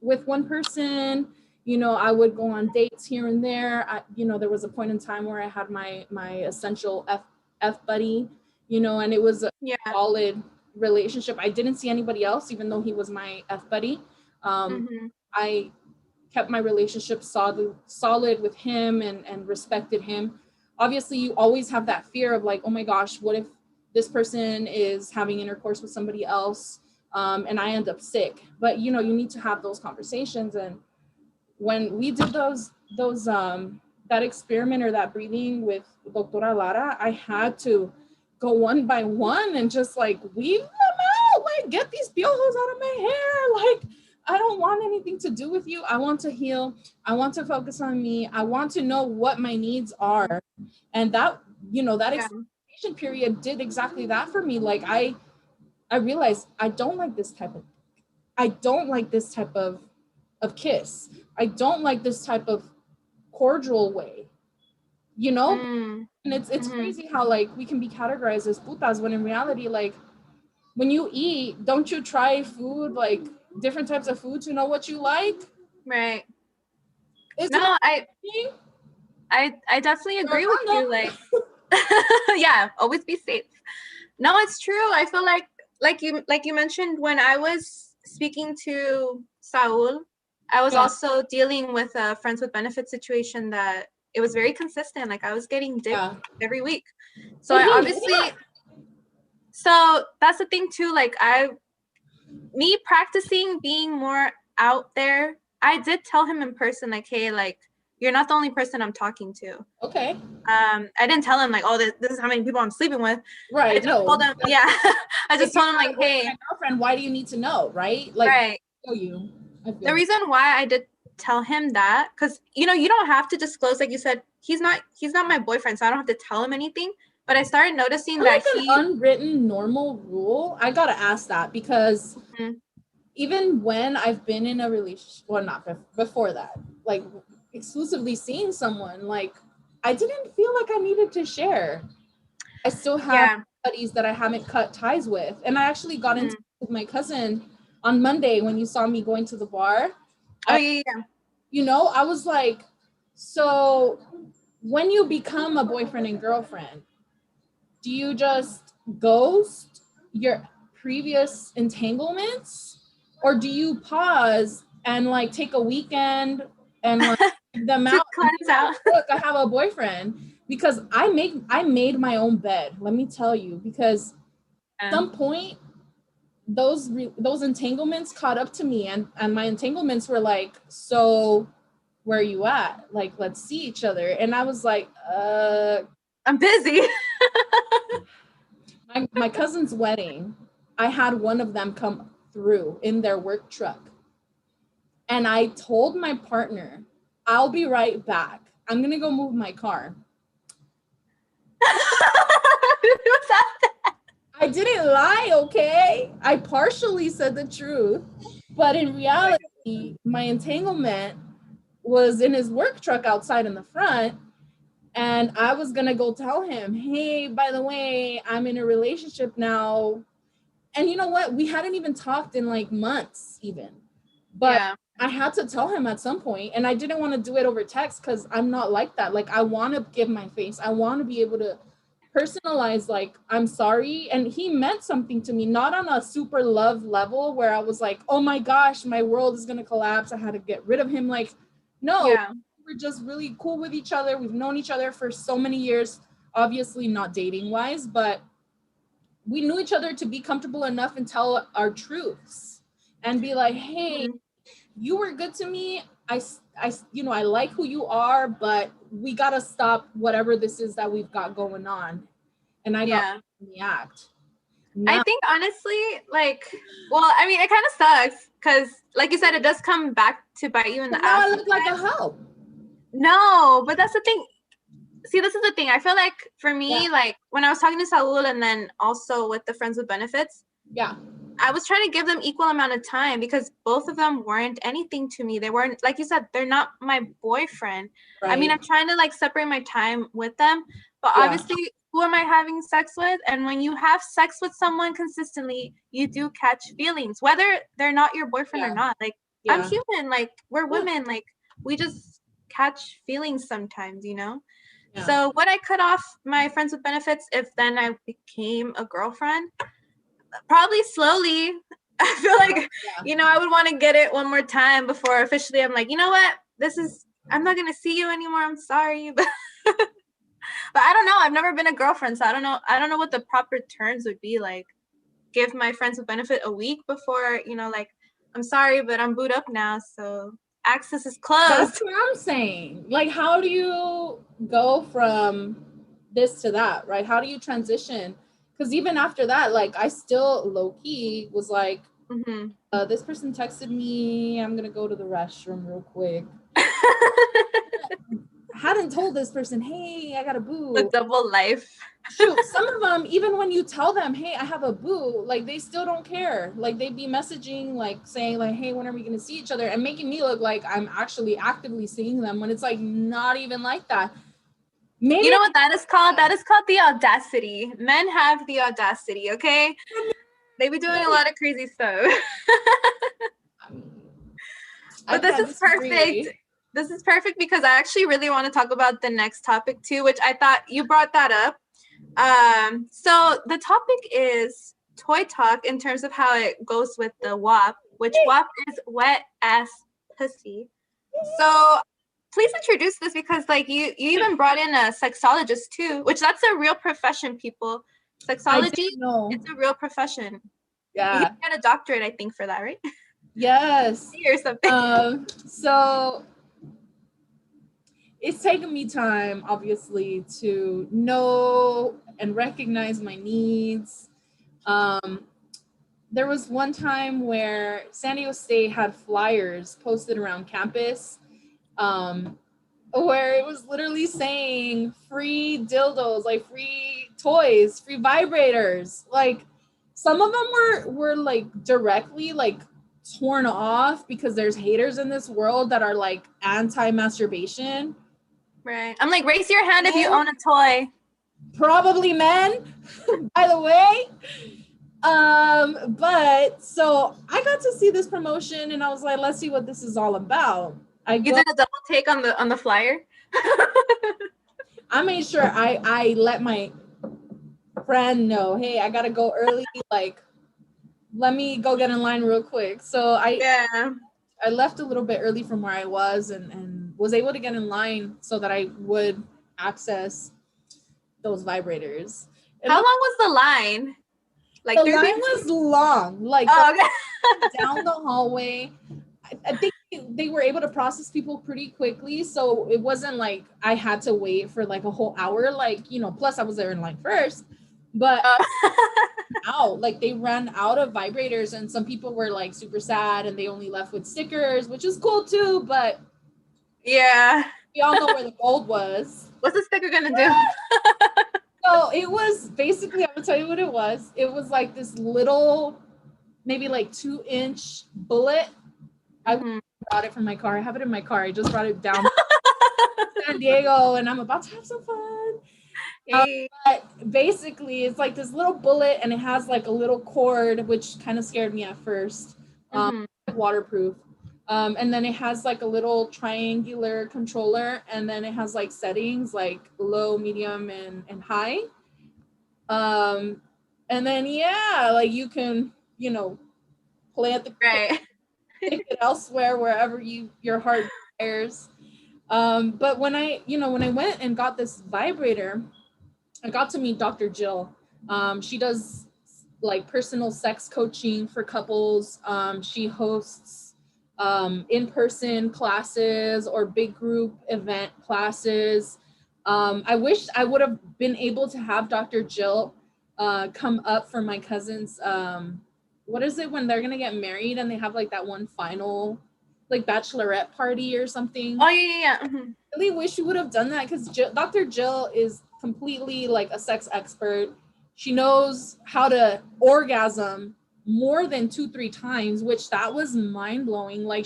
with one person. I would go on dates here and there. There was a point in time where I had my essential F buddy, and it was a solid relationship. I didn't see anybody else, even though he was my F buddy. I kept my relationship solid with him and respected him. Obviously, you always have that fear of like, oh my gosh, what if this person is having intercourse with somebody else and I end up sick? But you need to have those conversations. And when we did that experiment or that breathing with Doctora Lara, I had to go one by one and just like weave them out, like get these piojos out of my hair. Like, I don't want anything to do with you. I want to heal. I want to focus on me. I want to know what my needs are. And that, that experimentation period did exactly that for me. Like I realized I don't like this type of kiss. I don't like this type of cordial way, and it's crazy how like we can be categorized as putas when in reality, like when you eat, don't you try food, like different types of food to know what you like? Right. I definitely agree with you. Like, yeah, always be safe. No, it's true. I feel like you mentioned, when I was speaking to Saul, I was also dealing with a friends with benefits situation that it was very consistent. Like I was getting dick every week. So so that's the thing too. Like me practicing being more out there, I did tell him in person, like, hey, like, you're not the only person I'm talking to. Okay. I didn't tell him like, oh, this is how many people I'm sleeping with. Right. I just told him, I just told him like, hey, girlfriend, why do you need to know? Right. Like, right. The reason why I did tell him that, because you don't have to disclose, like you said, he's not my boyfriend, so I don't have to tell him anything. But I started noticing that an unwritten normal rule. I gotta ask that, because even when I've been in a relationship, well, not before that, like exclusively seeing someone, like I didn't feel like I needed to share. I still have buddies that I haven't cut ties with. And I actually got into with my cousin on Monday when you saw me going to the bar. I was like, so when you become a boyfriend and girlfriend, do you just ghost your previous entanglements, or do you pause and like take a weekend and like them out? Look, I have a boyfriend. Because I made my own bed. Let me tell you, because at some point those entanglements caught up to me, and my entanglements were like, so where are you at? Like, let's see each other. And I was like, I'm busy. my cousin's wedding, I had one of them come through in their work truck. And I told my partner, I'll be right back. I'm going to go move my car. I didn't lie, okay? I partially said the truth. But in reality, my entanglement was in his work truck outside in the front. And I was gonna go tell him, hey, by the way, I'm in a relationship now. And you know what? We hadn't even talked in like months even. But Yeah. I had to tell him at some point, and I didn't want to do it over text because I'm not like that. Like, I want to give my face. I want to be able to personalize, like, I'm sorry. And he meant something to me, not on a super love level where I was like, oh my gosh, my world is going to collapse. I had to get rid of him. Like, no, Yeah. we're just really cool with each other. We've known each other for so many years, obviously not dating wise, but we knew each other to be comfortable enough and tell our truths and be like, hey, you were good to me. I like who you are, but we got to stop whatever this is that we've got going on. And I got in the act. I Now, think honestly, like, well, I mean, it kind of sucks because, like you said, it does come back to bite you in the now ass. I look like a hoe. No, but that's the thing. See, this is the thing. I feel like for me, like when I was talking to Saul and then also with the friends with benefits, I was trying to give them equal amount of time because both of them weren't anything to me. They weren't, like you said, they're not my boyfriend. Right. I mean, I'm trying to like separate my time with them, but obviously, who am I having sex with? And when you have sex with someone consistently, you do catch feelings, whether they're not your boyfriend or not. Like, I'm human. Like, we're women. Like, we just catch feelings sometimes, you know? Yeah. So would I cut off my friends with benefits if then I became a girlfriend? Probably slowly. I feel like, you know, I would want to get it one more time before officially I'm like, you know what? I'm not going to see you anymore. I'm sorry. But I don't know. I've never been a girlfriend, so I don't know. I don't know what the proper terms would be like. Give my friends with benefit a week before, you know, like, I'm sorry, but I'm booed up now. So access is closed. That's what I'm saying. Like, how do you go from this to that, right? How do you transition? Because even after that, like, I still low-key was like, this person texted me, I'm gonna go to the restroom real quick. Hadn't told this person, hey, I got a boo. A double life. Shoot, some of them, even when you tell them, hey, I have a boo, like, they still don't care. Like, they'd be messaging, like, saying, like, hey, when are we going to see each other? And making me look like I'm actually actively seeing them when it's, like, not even like that. Maybe you know what that is called? That is called the audacity. Men have the audacity, okay? They be doing a lot of crazy stuff. But this is perfect. This is perfect because I actually really want to talk about the next topic too, which I thought you brought that up. So the topic is toy talk in terms of how it goes with the WAP, which WAP is wet ass pussy. So please introduce this because like you even brought in a sexologist too, which that's a real profession, people. Sexology, it's a real profession. Yeah. You got a doctorate, I think, for that, right? Yes. Or something. So it's taken me time, obviously, to know and recognize my needs. There was one time where San Diego State had flyers posted around campus where it was literally saying free dildos, like free toys, free vibrators. Like some of them were like directly like torn off because there's haters in this world that are like anti-masturbation. Right. I'm like, raise your hand if you own a toy. Probably men, by the way. But so I got to see this promotion and I was like, let's see what this is all about. You did a double take on the flyer? I made sure I let my friend know, hey, I gotta go early, like let me go get in line real quick. So I left a little bit early from where I was and was able to get in line so that I would access those vibrators. How long was the line? Like the line was long, like down the hallway. I think they were able to process people pretty quickly, so it wasn't like I had to wait for like a whole hour, like, you know, plus I was there in line first, but like they ran out of vibrators and some people were like super sad and they only left with stickers, which is cool too, but yeah, we all know where the gold was. What's the sticker gonna do? So it was basically, I'm gonna tell you what it was. It was like this little, maybe like 2-inch bullet. I brought it from my car. I have it in my car. I just brought it down. San Diego and I'm about to have some fun. Hey. But basically, it's like this little bullet and it has like a little cord, which kind of scared me at first. Mm-hmm. Waterproof. And then it has like a little triangular controller, and then it has like settings like low, medium, and high. And then yeah, like you can, plant the Right. stick it elsewhere wherever your heart desires. But when I went and got this vibrator, I got to meet Dr. Jill. She does like personal sex coaching for couples. She hosts in-person classes or big group event classes. I wish I would have been able to have Dr. Jill come up for my cousin's what is it when they're gonna get married and they have like that one final like bachelorette party or something. Oh yeah. Mm-hmm. I really wish you would have done that because Dr. Jill is completely like a sex expert. She knows how to orgasm more than 2-3 times, which that was mind blowing. Like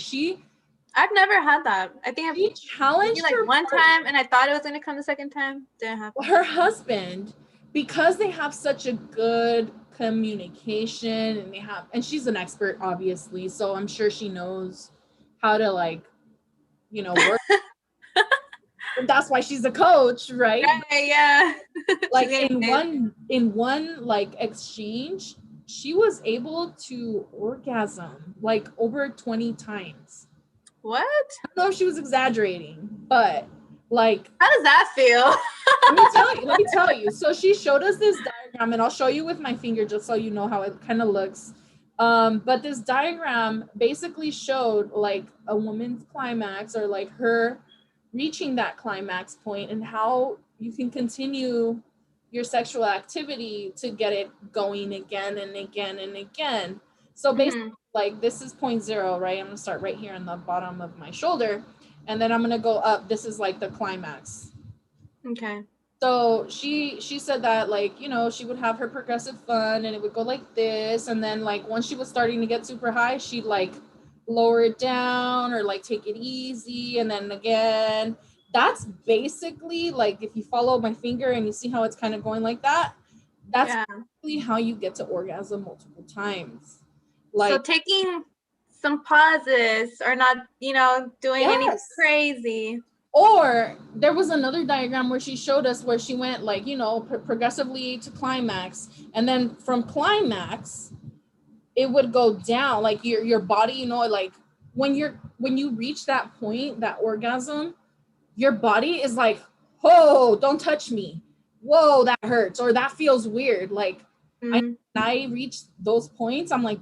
I've never had that. I think she I've challenged like her one time, and I thought it was gonna come the second time. Didn't happen. her husband, because they have such a good communication and she's an expert obviously, so I'm sure she knows how to like work. That's why she's a coach, right? Right, yeah. Like in one like exchange, she was able to orgasm like over 20 times. What? I don't know if she was exaggerating, but like, How does that feel? let me tell you. So she showed us this diagram, and I'll show you with my finger just so you know how it kind of looks. But this diagram basically showed like a woman's climax, or like her reaching that climax point, and how you can continue your sexual activity to get it going again and again and again. So basically, like this is 0.0, right? I'm gonna start right here on the bottom of my shoulder, and then I'm gonna go up. This is like the climax. Okay. So she said that like she would have her progressive fun, and it would go like this, and then like once she was starting to get super high, she'd like lower it down or like take it easy, and then again. That's basically like if you follow my finger and you see how it's kind of going like that, that's basically how you get to orgasm multiple times. Like, so taking some pauses or not, doing anything crazy. Or there was another diagram where she showed us where she went like, progressively to climax. And then from climax, it would go down like your body, like when you reach that point, that orgasm, your body is like, oh, don't touch me. Whoa, that hurts. Or that feels weird. Like I reach those points, I'm like,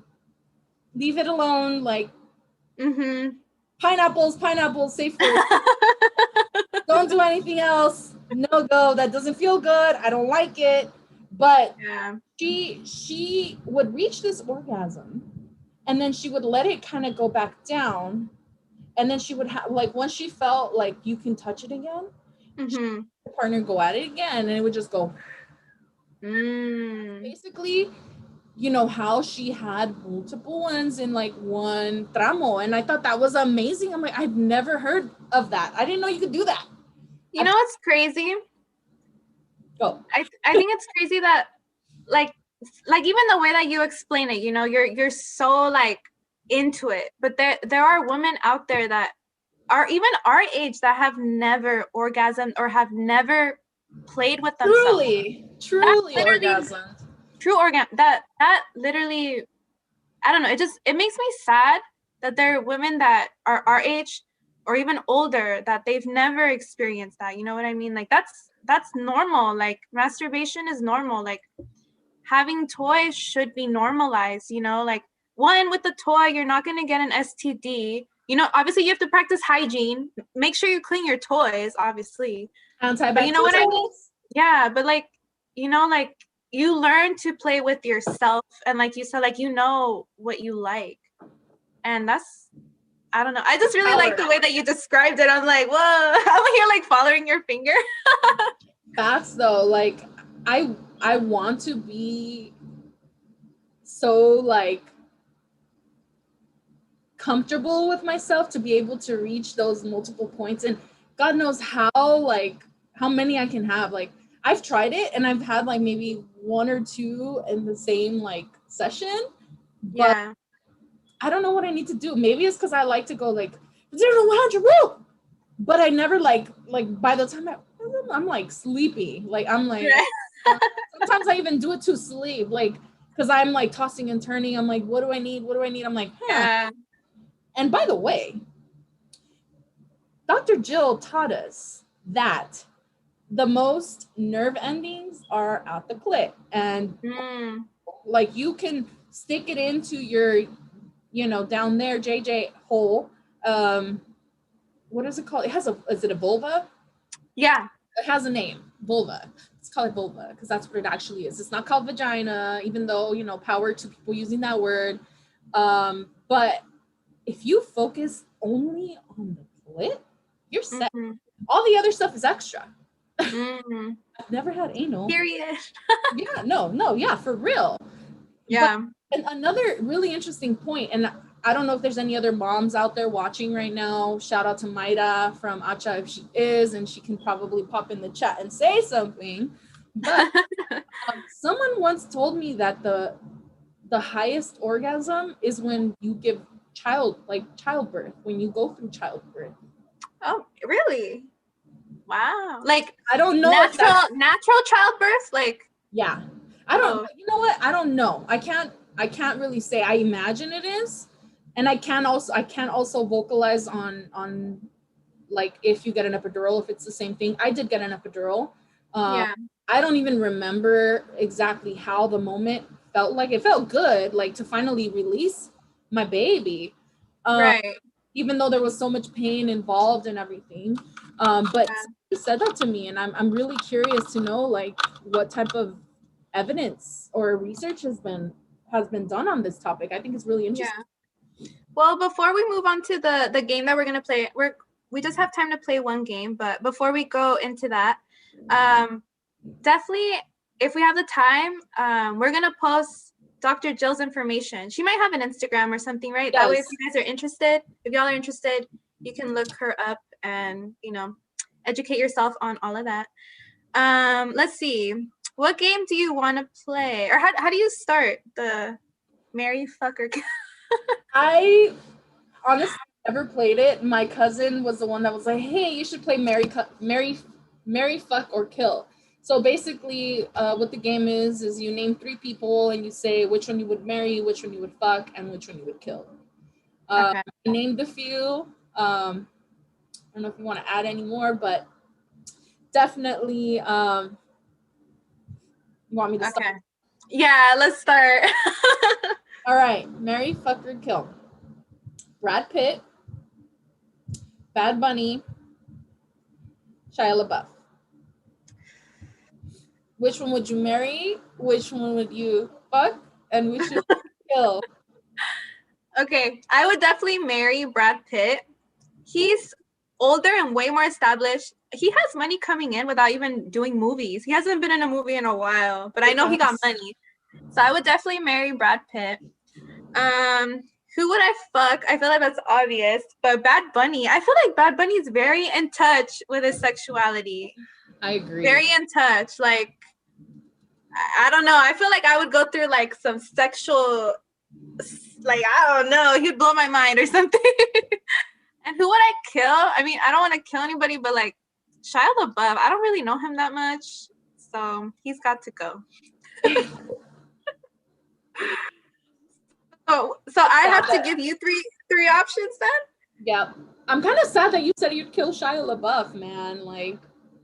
leave it alone. Like pineapples, safe food. Don't do anything else. No go. That doesn't feel good. I don't like it. But she would reach this orgasm, and then she would let it kind of go back down, and then she would have like once she felt like you can touch it again, the partner go at it again, and it would just go. Basically, how she had multiple ones in like one tramo, and I thought that was amazing. I'm like, I've never heard of that. I didn't know you could do that. You know what's crazy? Go. I think it's crazy that like even the way that you explain it, you're so like into it. But there are women out there that are even our age that have never orgasmed or have never played with themselves. Truly orgasmed. True orgasm. That literally, I don't know. It makes me sad that there are women that are our age or even older that they've never experienced that. You know what I mean? Like that's normal. Like masturbation is normal. Like having toys should be normalized. Like one, with the toy, you're not going to get an STD. Obviously you have to practice hygiene. Make sure you clean your toys, obviously. But you know what I mean? Yeah, but like, like you learn to play with yourself, and like you said, like what you like. And that's, I don't know. I just really like the way that you described it. I'm like, whoa, I'm here like following your finger. Facts though, like I want to be so like comfortable with myself to be able to reach those multiple points. And God knows how many I can have. Like I've tried it and I've had like maybe one or two in the same like session, but Yeah. I don't know what I need to do. Maybe it's because I like to go like 0 to 100, woo! But I never like by the time I'm like sleepy. Like I'm like sometimes I even do it to sleep, like because I'm like tossing and turning. I'm like, what do I need? What do I need? I'm like, huh. Yeah. And by the way, Dr. Jill taught us that the most nerve endings are at the clit, and like you can stick it into your, down there, JJ hole. What is it called? Is it a vulva? Yeah. It has a name, vulva. Let's call it vulva because that's what it actually is. It's not called vagina, even though, power to people using that word. But if you focus only on the clit, you're set. Mm-hmm. All the other stuff is extra. Mm-hmm. I've never had anal. Period. Yeah, no, yeah, for real. Yeah. But another really interesting point, and I don't know if there's any other moms out there watching right now. Shout out to Maida from Acha if she is, and she can probably pop in the chat and say something. But someone once told me that the highest orgasm is when you give childbirth, when you go through childbirth. Oh, really? Wow. Like I don't know natural childbirth, like yeah. I don't you know what? I don't know. I can't really say. I imagine it is. And I can't also vocalize on like if you get an epidural, if it's the same thing. I did get an epidural. yeah. I don't even remember exactly how the moment felt like. It felt good, like to finally release my baby. Right. Even though there was so much pain involved and everything. But he said that to me, and I'm really curious to know like what type of evidence or research has been done on this topic. I think it's really interesting. Yeah. Well, before we move on to the game that we're gonna play, we just have time to play one game, but before we go into that, definitely if we have the time, we're gonna post Dr. Jill's information. She might have an Instagram or something, right? Yes. That way, if you guys are interested, if y'all are interested, you can look her up and educate yourself on all of that. Let's see. What game do you want to play, or how do you start the Marry, Fuck, or Kill? I honestly never played it. My cousin was the one that was like, "Hey, you should play Marry, Fuck, or Kill." So basically, what the game is you name 3 people and you say which one you would marry, which one you would fuck, and which one you would kill. Okay. I named a few. I don't know if you want to add any more, but definitely. You want me to start? Yeah, let's start. All right, Marry, Fuck, or Kill. Brad Pitt, Bad Bunny, Shia LaBeouf. Which one would you marry? Which one would you fuck? And which would you kill? Okay, I would definitely marry Brad Pitt. He's older and way more established. He has money coming in without even doing movies. He hasn't been in a movie in a while, but I know he got money. So I would definitely marry Brad Pitt. Who would I fuck? I feel like that's obvious, but Bad Bunny. I feel like Bad Bunny is very in touch with his sexuality. I agree. Very in touch. Like, I don't know. I feel like I would go through like some sexual, like, I don't know. He'd blow my mind or something. And who would I kill? I mean, I don't want to kill anybody, but like Shia LaBeouf, I don't really know him that much, so he's got to go. So I have to give you three options then? Yeah. I'm kind of sad that you said you'd kill Shia LaBeouf, man. Like,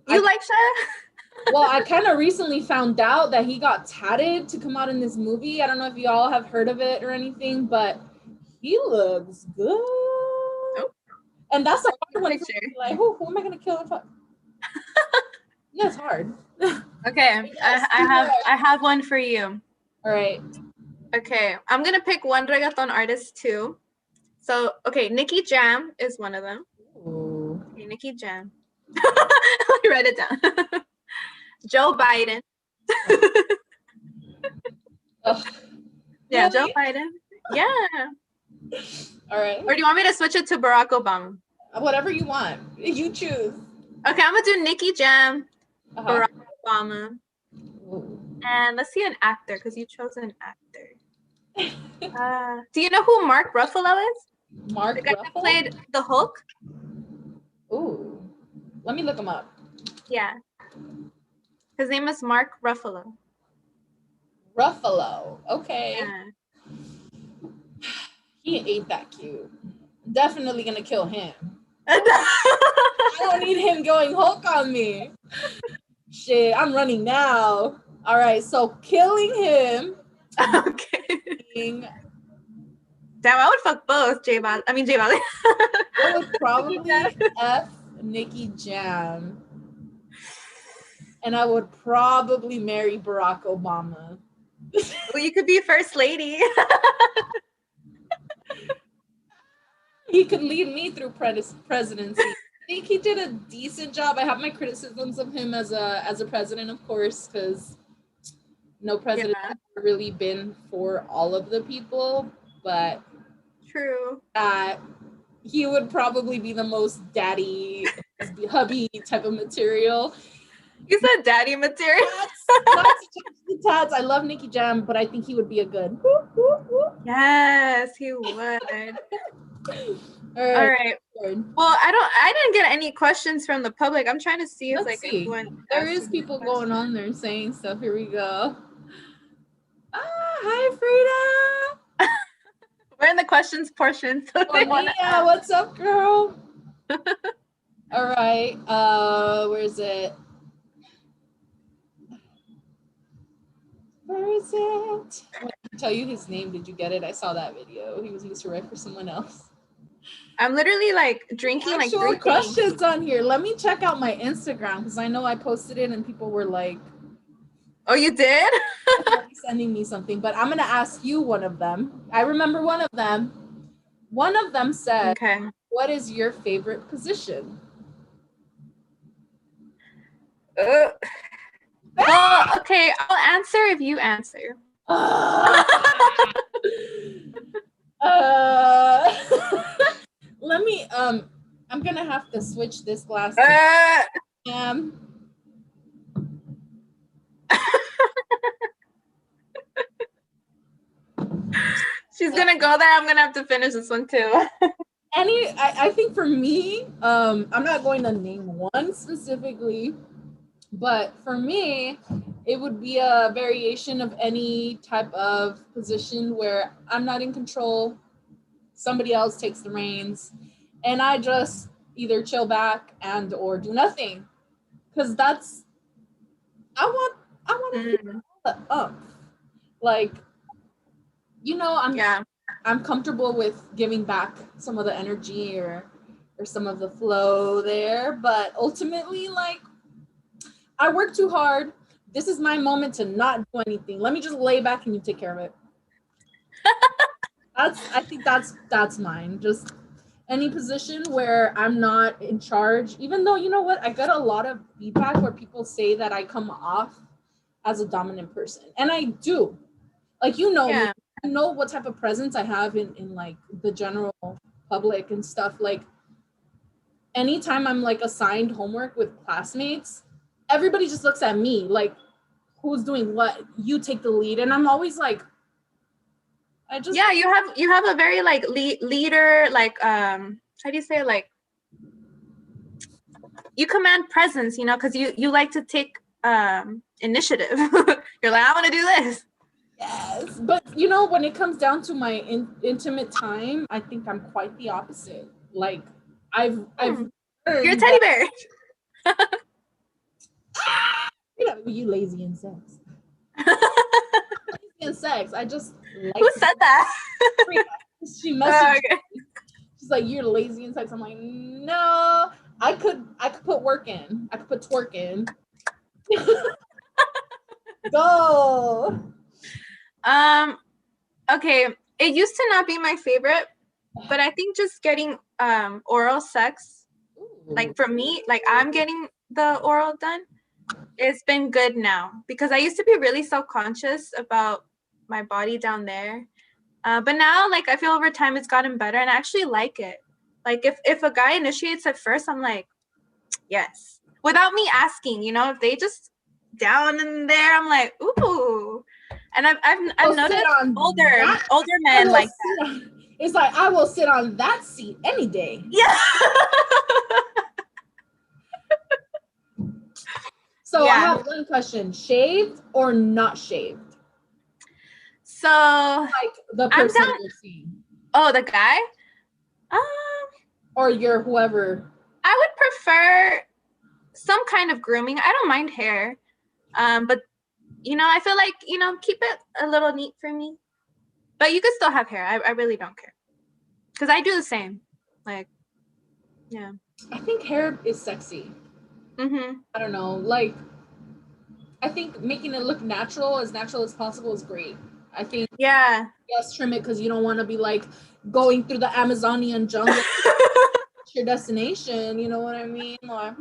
you like Shia? Well, I kind of recently found out that he got tatted to come out in this movie. I don't know if y'all have heard of it or anything, but he looks good. Oh. And that's a hard one. Like, who am I gonna kill and fuck? Yeah, it's hard. Okay, I have one for you. All right. Okay, I'm gonna pick one reggaeton artist too. So, okay, Nicki Jam is one of them. Ooh. Okay, Nicki Jam. Let me write it down. Joe Biden. Yeah, really? Joe Biden. Yeah. All right. Or do you want me to switch it to Barack Obama? Whatever you want. You choose. Okay, I'm gonna do Nicki Jam, Uh-huh. Barack Obama, Ooh. and let's see an actor because you chose an actor. Do you know who Mark Ruffalo is? Mark The guy that Ruffalo? played the Hulk? Ooh. Let me look him up. Yeah. His name is Mark Ruffalo. Ruffalo. Okay. Yeah. He ain't that cute. Definitely gonna kill him. I don't need him going Hulk on me. Shit, I'm running now. All right, so killing him. Okay. Being, Damn, I would fuck both J Balvin. I would probably F Nicki Jam. And I would probably marry Barack Obama. Well, you could be first lady. He could lead me through presidency. I think he did a decent job. I have my criticisms of him as a president, of course, because no president has really been for all of the people. But True. He would probably be the most daddy, hubby type of material. You said daddy material. Not the tats. I love Nicki Jam, but I think he would be a good. Yes, he would. All right. Well, I didn't get any questions from the public. I'm trying to see if anyone. There is people going on there saying stuff. Here we go. Hi Frida. We're in the questions portion. So yeah, what's up, girl? All right. Where is it? Where is it? When I tell you his name, did you get it? I saw that video. He was Mr. Right for someone else. I'm literally like drinking actual like questions on here. Let me check out my Instagram because I know I posted it and people were like, "Oh, you did?" Sending me something, but I'm gonna ask you one of them. I remember one of them. One of them said, "Okay, what is your favorite position?" Well, okay, I'll answer if you answer. Let me I'm gonna have to switch this glass. She's gonna go there. I'm gonna have to finish this one too. I think for me, I'm not going to name one specifically, but for me, it would be a variation of any type of position where I'm not in control, somebody else takes the reins, and I just either chill back and or do nothing. Because that's I want to feel the like, you know, I'm comfortable with giving back some of the energy or some of the flow there, but ultimately, like, I work too hard. This is my moment to not do anything. Let me just lay back and you take care of it. I think that's mine. Just any position where I'm not in charge, even though, you know what, I get a lot of feedback where people say that I come off as a dominant person, and I do. Like, you know, me, you know what type of presence I have in like the general public and stuff. Like, anytime I'm like assigned homework with classmates, everybody just looks at me like, who's doing what? You take the lead. And I'm always like, you have a very like leader, like how do you say, like, you command presence, you know, because you like to take initiative. You're like, I want to do this. Yes, but you know, when it comes down to my intimate time, I think I'm quite the opposite. Like, I've you're a teddy bear. You know, you lazy in sex. In sex, I just like. Who said that? She messaged me. She's like, "You're lazy in sex." I'm like, no, I could put work in. I could put twerk in. Go. Okay, it used to not be my favorite, but I think just getting oral sex, like for me, like I'm getting the oral done, it's been good now, because I used to be really self-conscious about my body down there, but now, like, I feel over time it's gotten better and I actually like it. Like, if a guy initiates at first, I'm like, Yes. Without me asking, you know, if they just down in there, I'm like, ooh. And I've noticed older men like that. It's like, I will sit on that seat any day. Yeah. So I have one question: shaved or not shaved? So like the person you're seeing. Oh, the guy? Or your whoever. I would prefer some kind of grooming. I don't mind hair. But you know, I feel like, you know, keep it a little neat for me. But you could still have hair. I really don't care. Because I do the same. Like, yeah. I think hair is sexy. Mm-hmm. I don't know. Like, I think making it look natural as possible is great. I think, yeah, yes, trim it because you don't want to be like going through the Amazonian jungle. Your destination, you know what I mean? Like,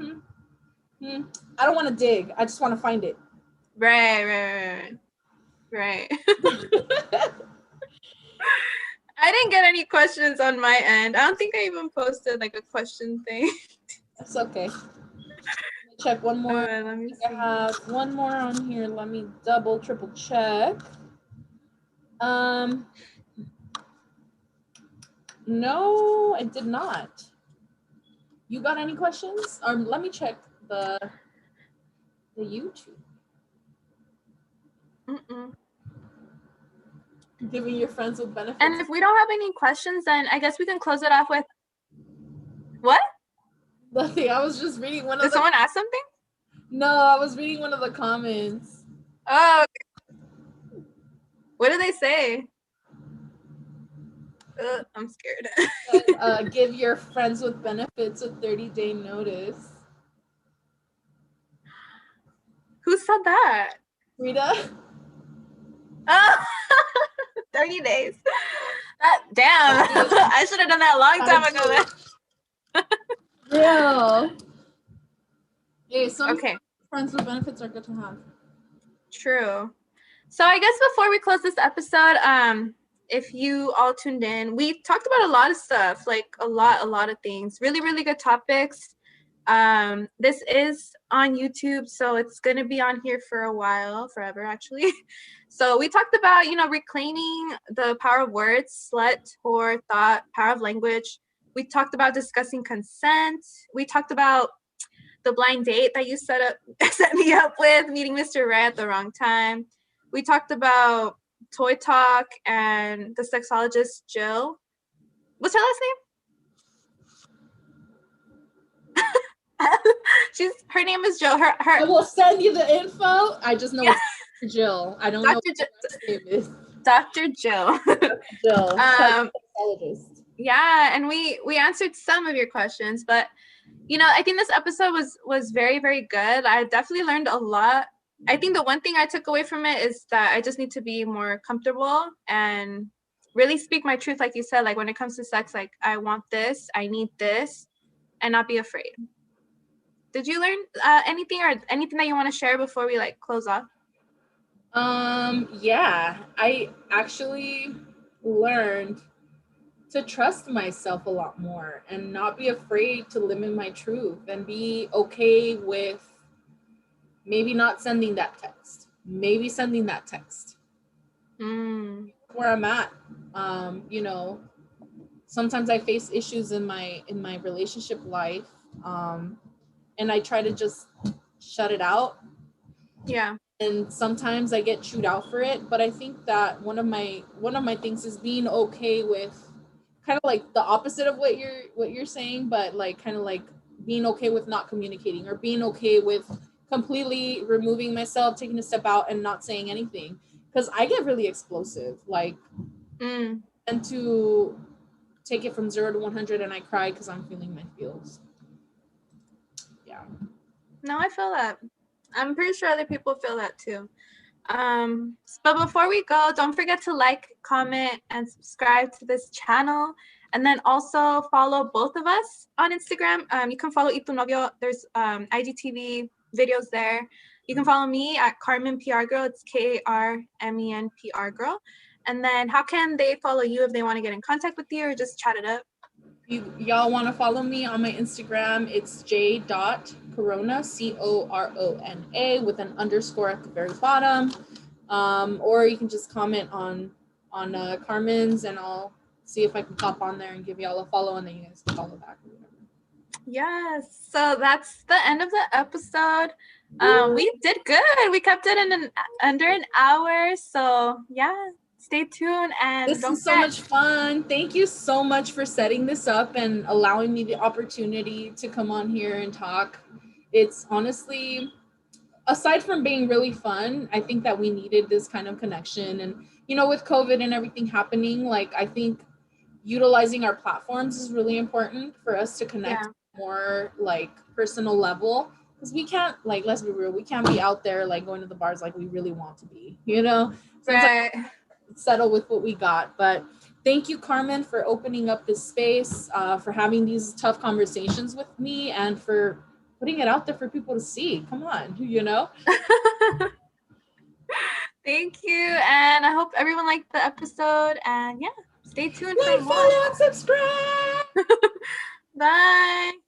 I don't want to dig. I just want to find it. Right. I didn't get any questions on my end. I don't think I even posted like a question thing. That's okay. Check one more. Let me see. I have one more on here. Let me double, triple check. No, I did not. You got any questions? Let me check the YouTube. Giving your friends with benefits. And if we don't have any questions, then I guess we can close it off with what? Nothing. I was just reading one of Did someone ask something? No, I was reading one of the comments. Oh, okay. What did they say? I'm scared. Give your friends with benefits a 30-day notice. Who said that? Rita? Oh, 30 days. Damn. I should have done that a long time ago then. Real. Hey, some friends with benefits are good to have. True. So I guess before we close this episode, if you all tuned in, we talked about a lot of stuff, like a lot of things. Really, really good topics. This is on YouTube, so it's going to be on here for a while, forever actually. So we talked about, you know, reclaiming the power of words, slut, whore, thought, power of language. We talked about discussing consent. We talked about the blind date that you set me up with, meeting Mr. Right at the wrong time. We talked about toy talk and the sexologist Jill. What's her last name? Her name is Jill. I will send you the info. I just know it's Jill. I don't know what her name is. Dr. Jill. Jill. Sexologist. Yeah, and we answered some of your questions, but you know, I think this episode was very, very good. I definitely learned a lot. I think the one thing I took away from it is that I just need to be more comfortable and really speak my truth, like you said, like when it comes to sex, like I want this, I need this, and not be afraid. Did you learn anything that you want to share before we like close off? Yeah, I actually learned to trust myself a lot more and not be afraid to limit my truth and be okay with maybe not sending that text, maybe sending that text. Where I'm at, you know, sometimes I face issues in my relationship life, and I try to just shut it out. Yeah. And sometimes I get chewed out for it, but I think that one of my things is being okay with kind of like the opposite of what you're saying, but like kind of like being okay with not communicating or being okay with completely removing myself, taking a step out and not saying anything, because I get really explosive, like and to take it from 0 to 100 and I cry because I'm feeling my feels. Yeah. No, I feel that. I'm pretty sure other people feel that too. But before we go, don't forget to like, comment, and subscribe to this channel. And then also follow both of us on Instagram. You can follow Itu Novio. There's IGTV videos there. You can follow me at Carmen PR Girl. It's KARMEN PR Girl. And then how can they follow you if they want to get in contact with you or just chat it up? Y'all want to follow me on my Instagram, it's j.carmen Corona, Corona, with an underscore at the very bottom. Or you can just comment on Carmen's, and I'll see if I can pop on there and give y'all a follow, and then you guys can follow back or whatever. Yes. So that's the end of the episode. We did good. We kept it in under an hour. So yeah, stay tuned and this is so much fun. Thank you so much for setting this up and allowing me the opportunity to come on here and talk. It's honestly, aside from being really fun, I think that we needed this kind of connection. And with COVID and everything happening, like, I think utilizing our platforms is really important for us to connect more like personal level, because we can't, like, let's be real, we can't be out there like going to the bars like we really want to be, Right. Settle with what we got. But thank you, Carmen, for opening up this space, for having these tough conversations with me, and for putting it out there for people to see. Come on, Thank you, and I hope everyone liked the episode, and yeah, stay tuned like, for more. Follow, and subscribe. Bye.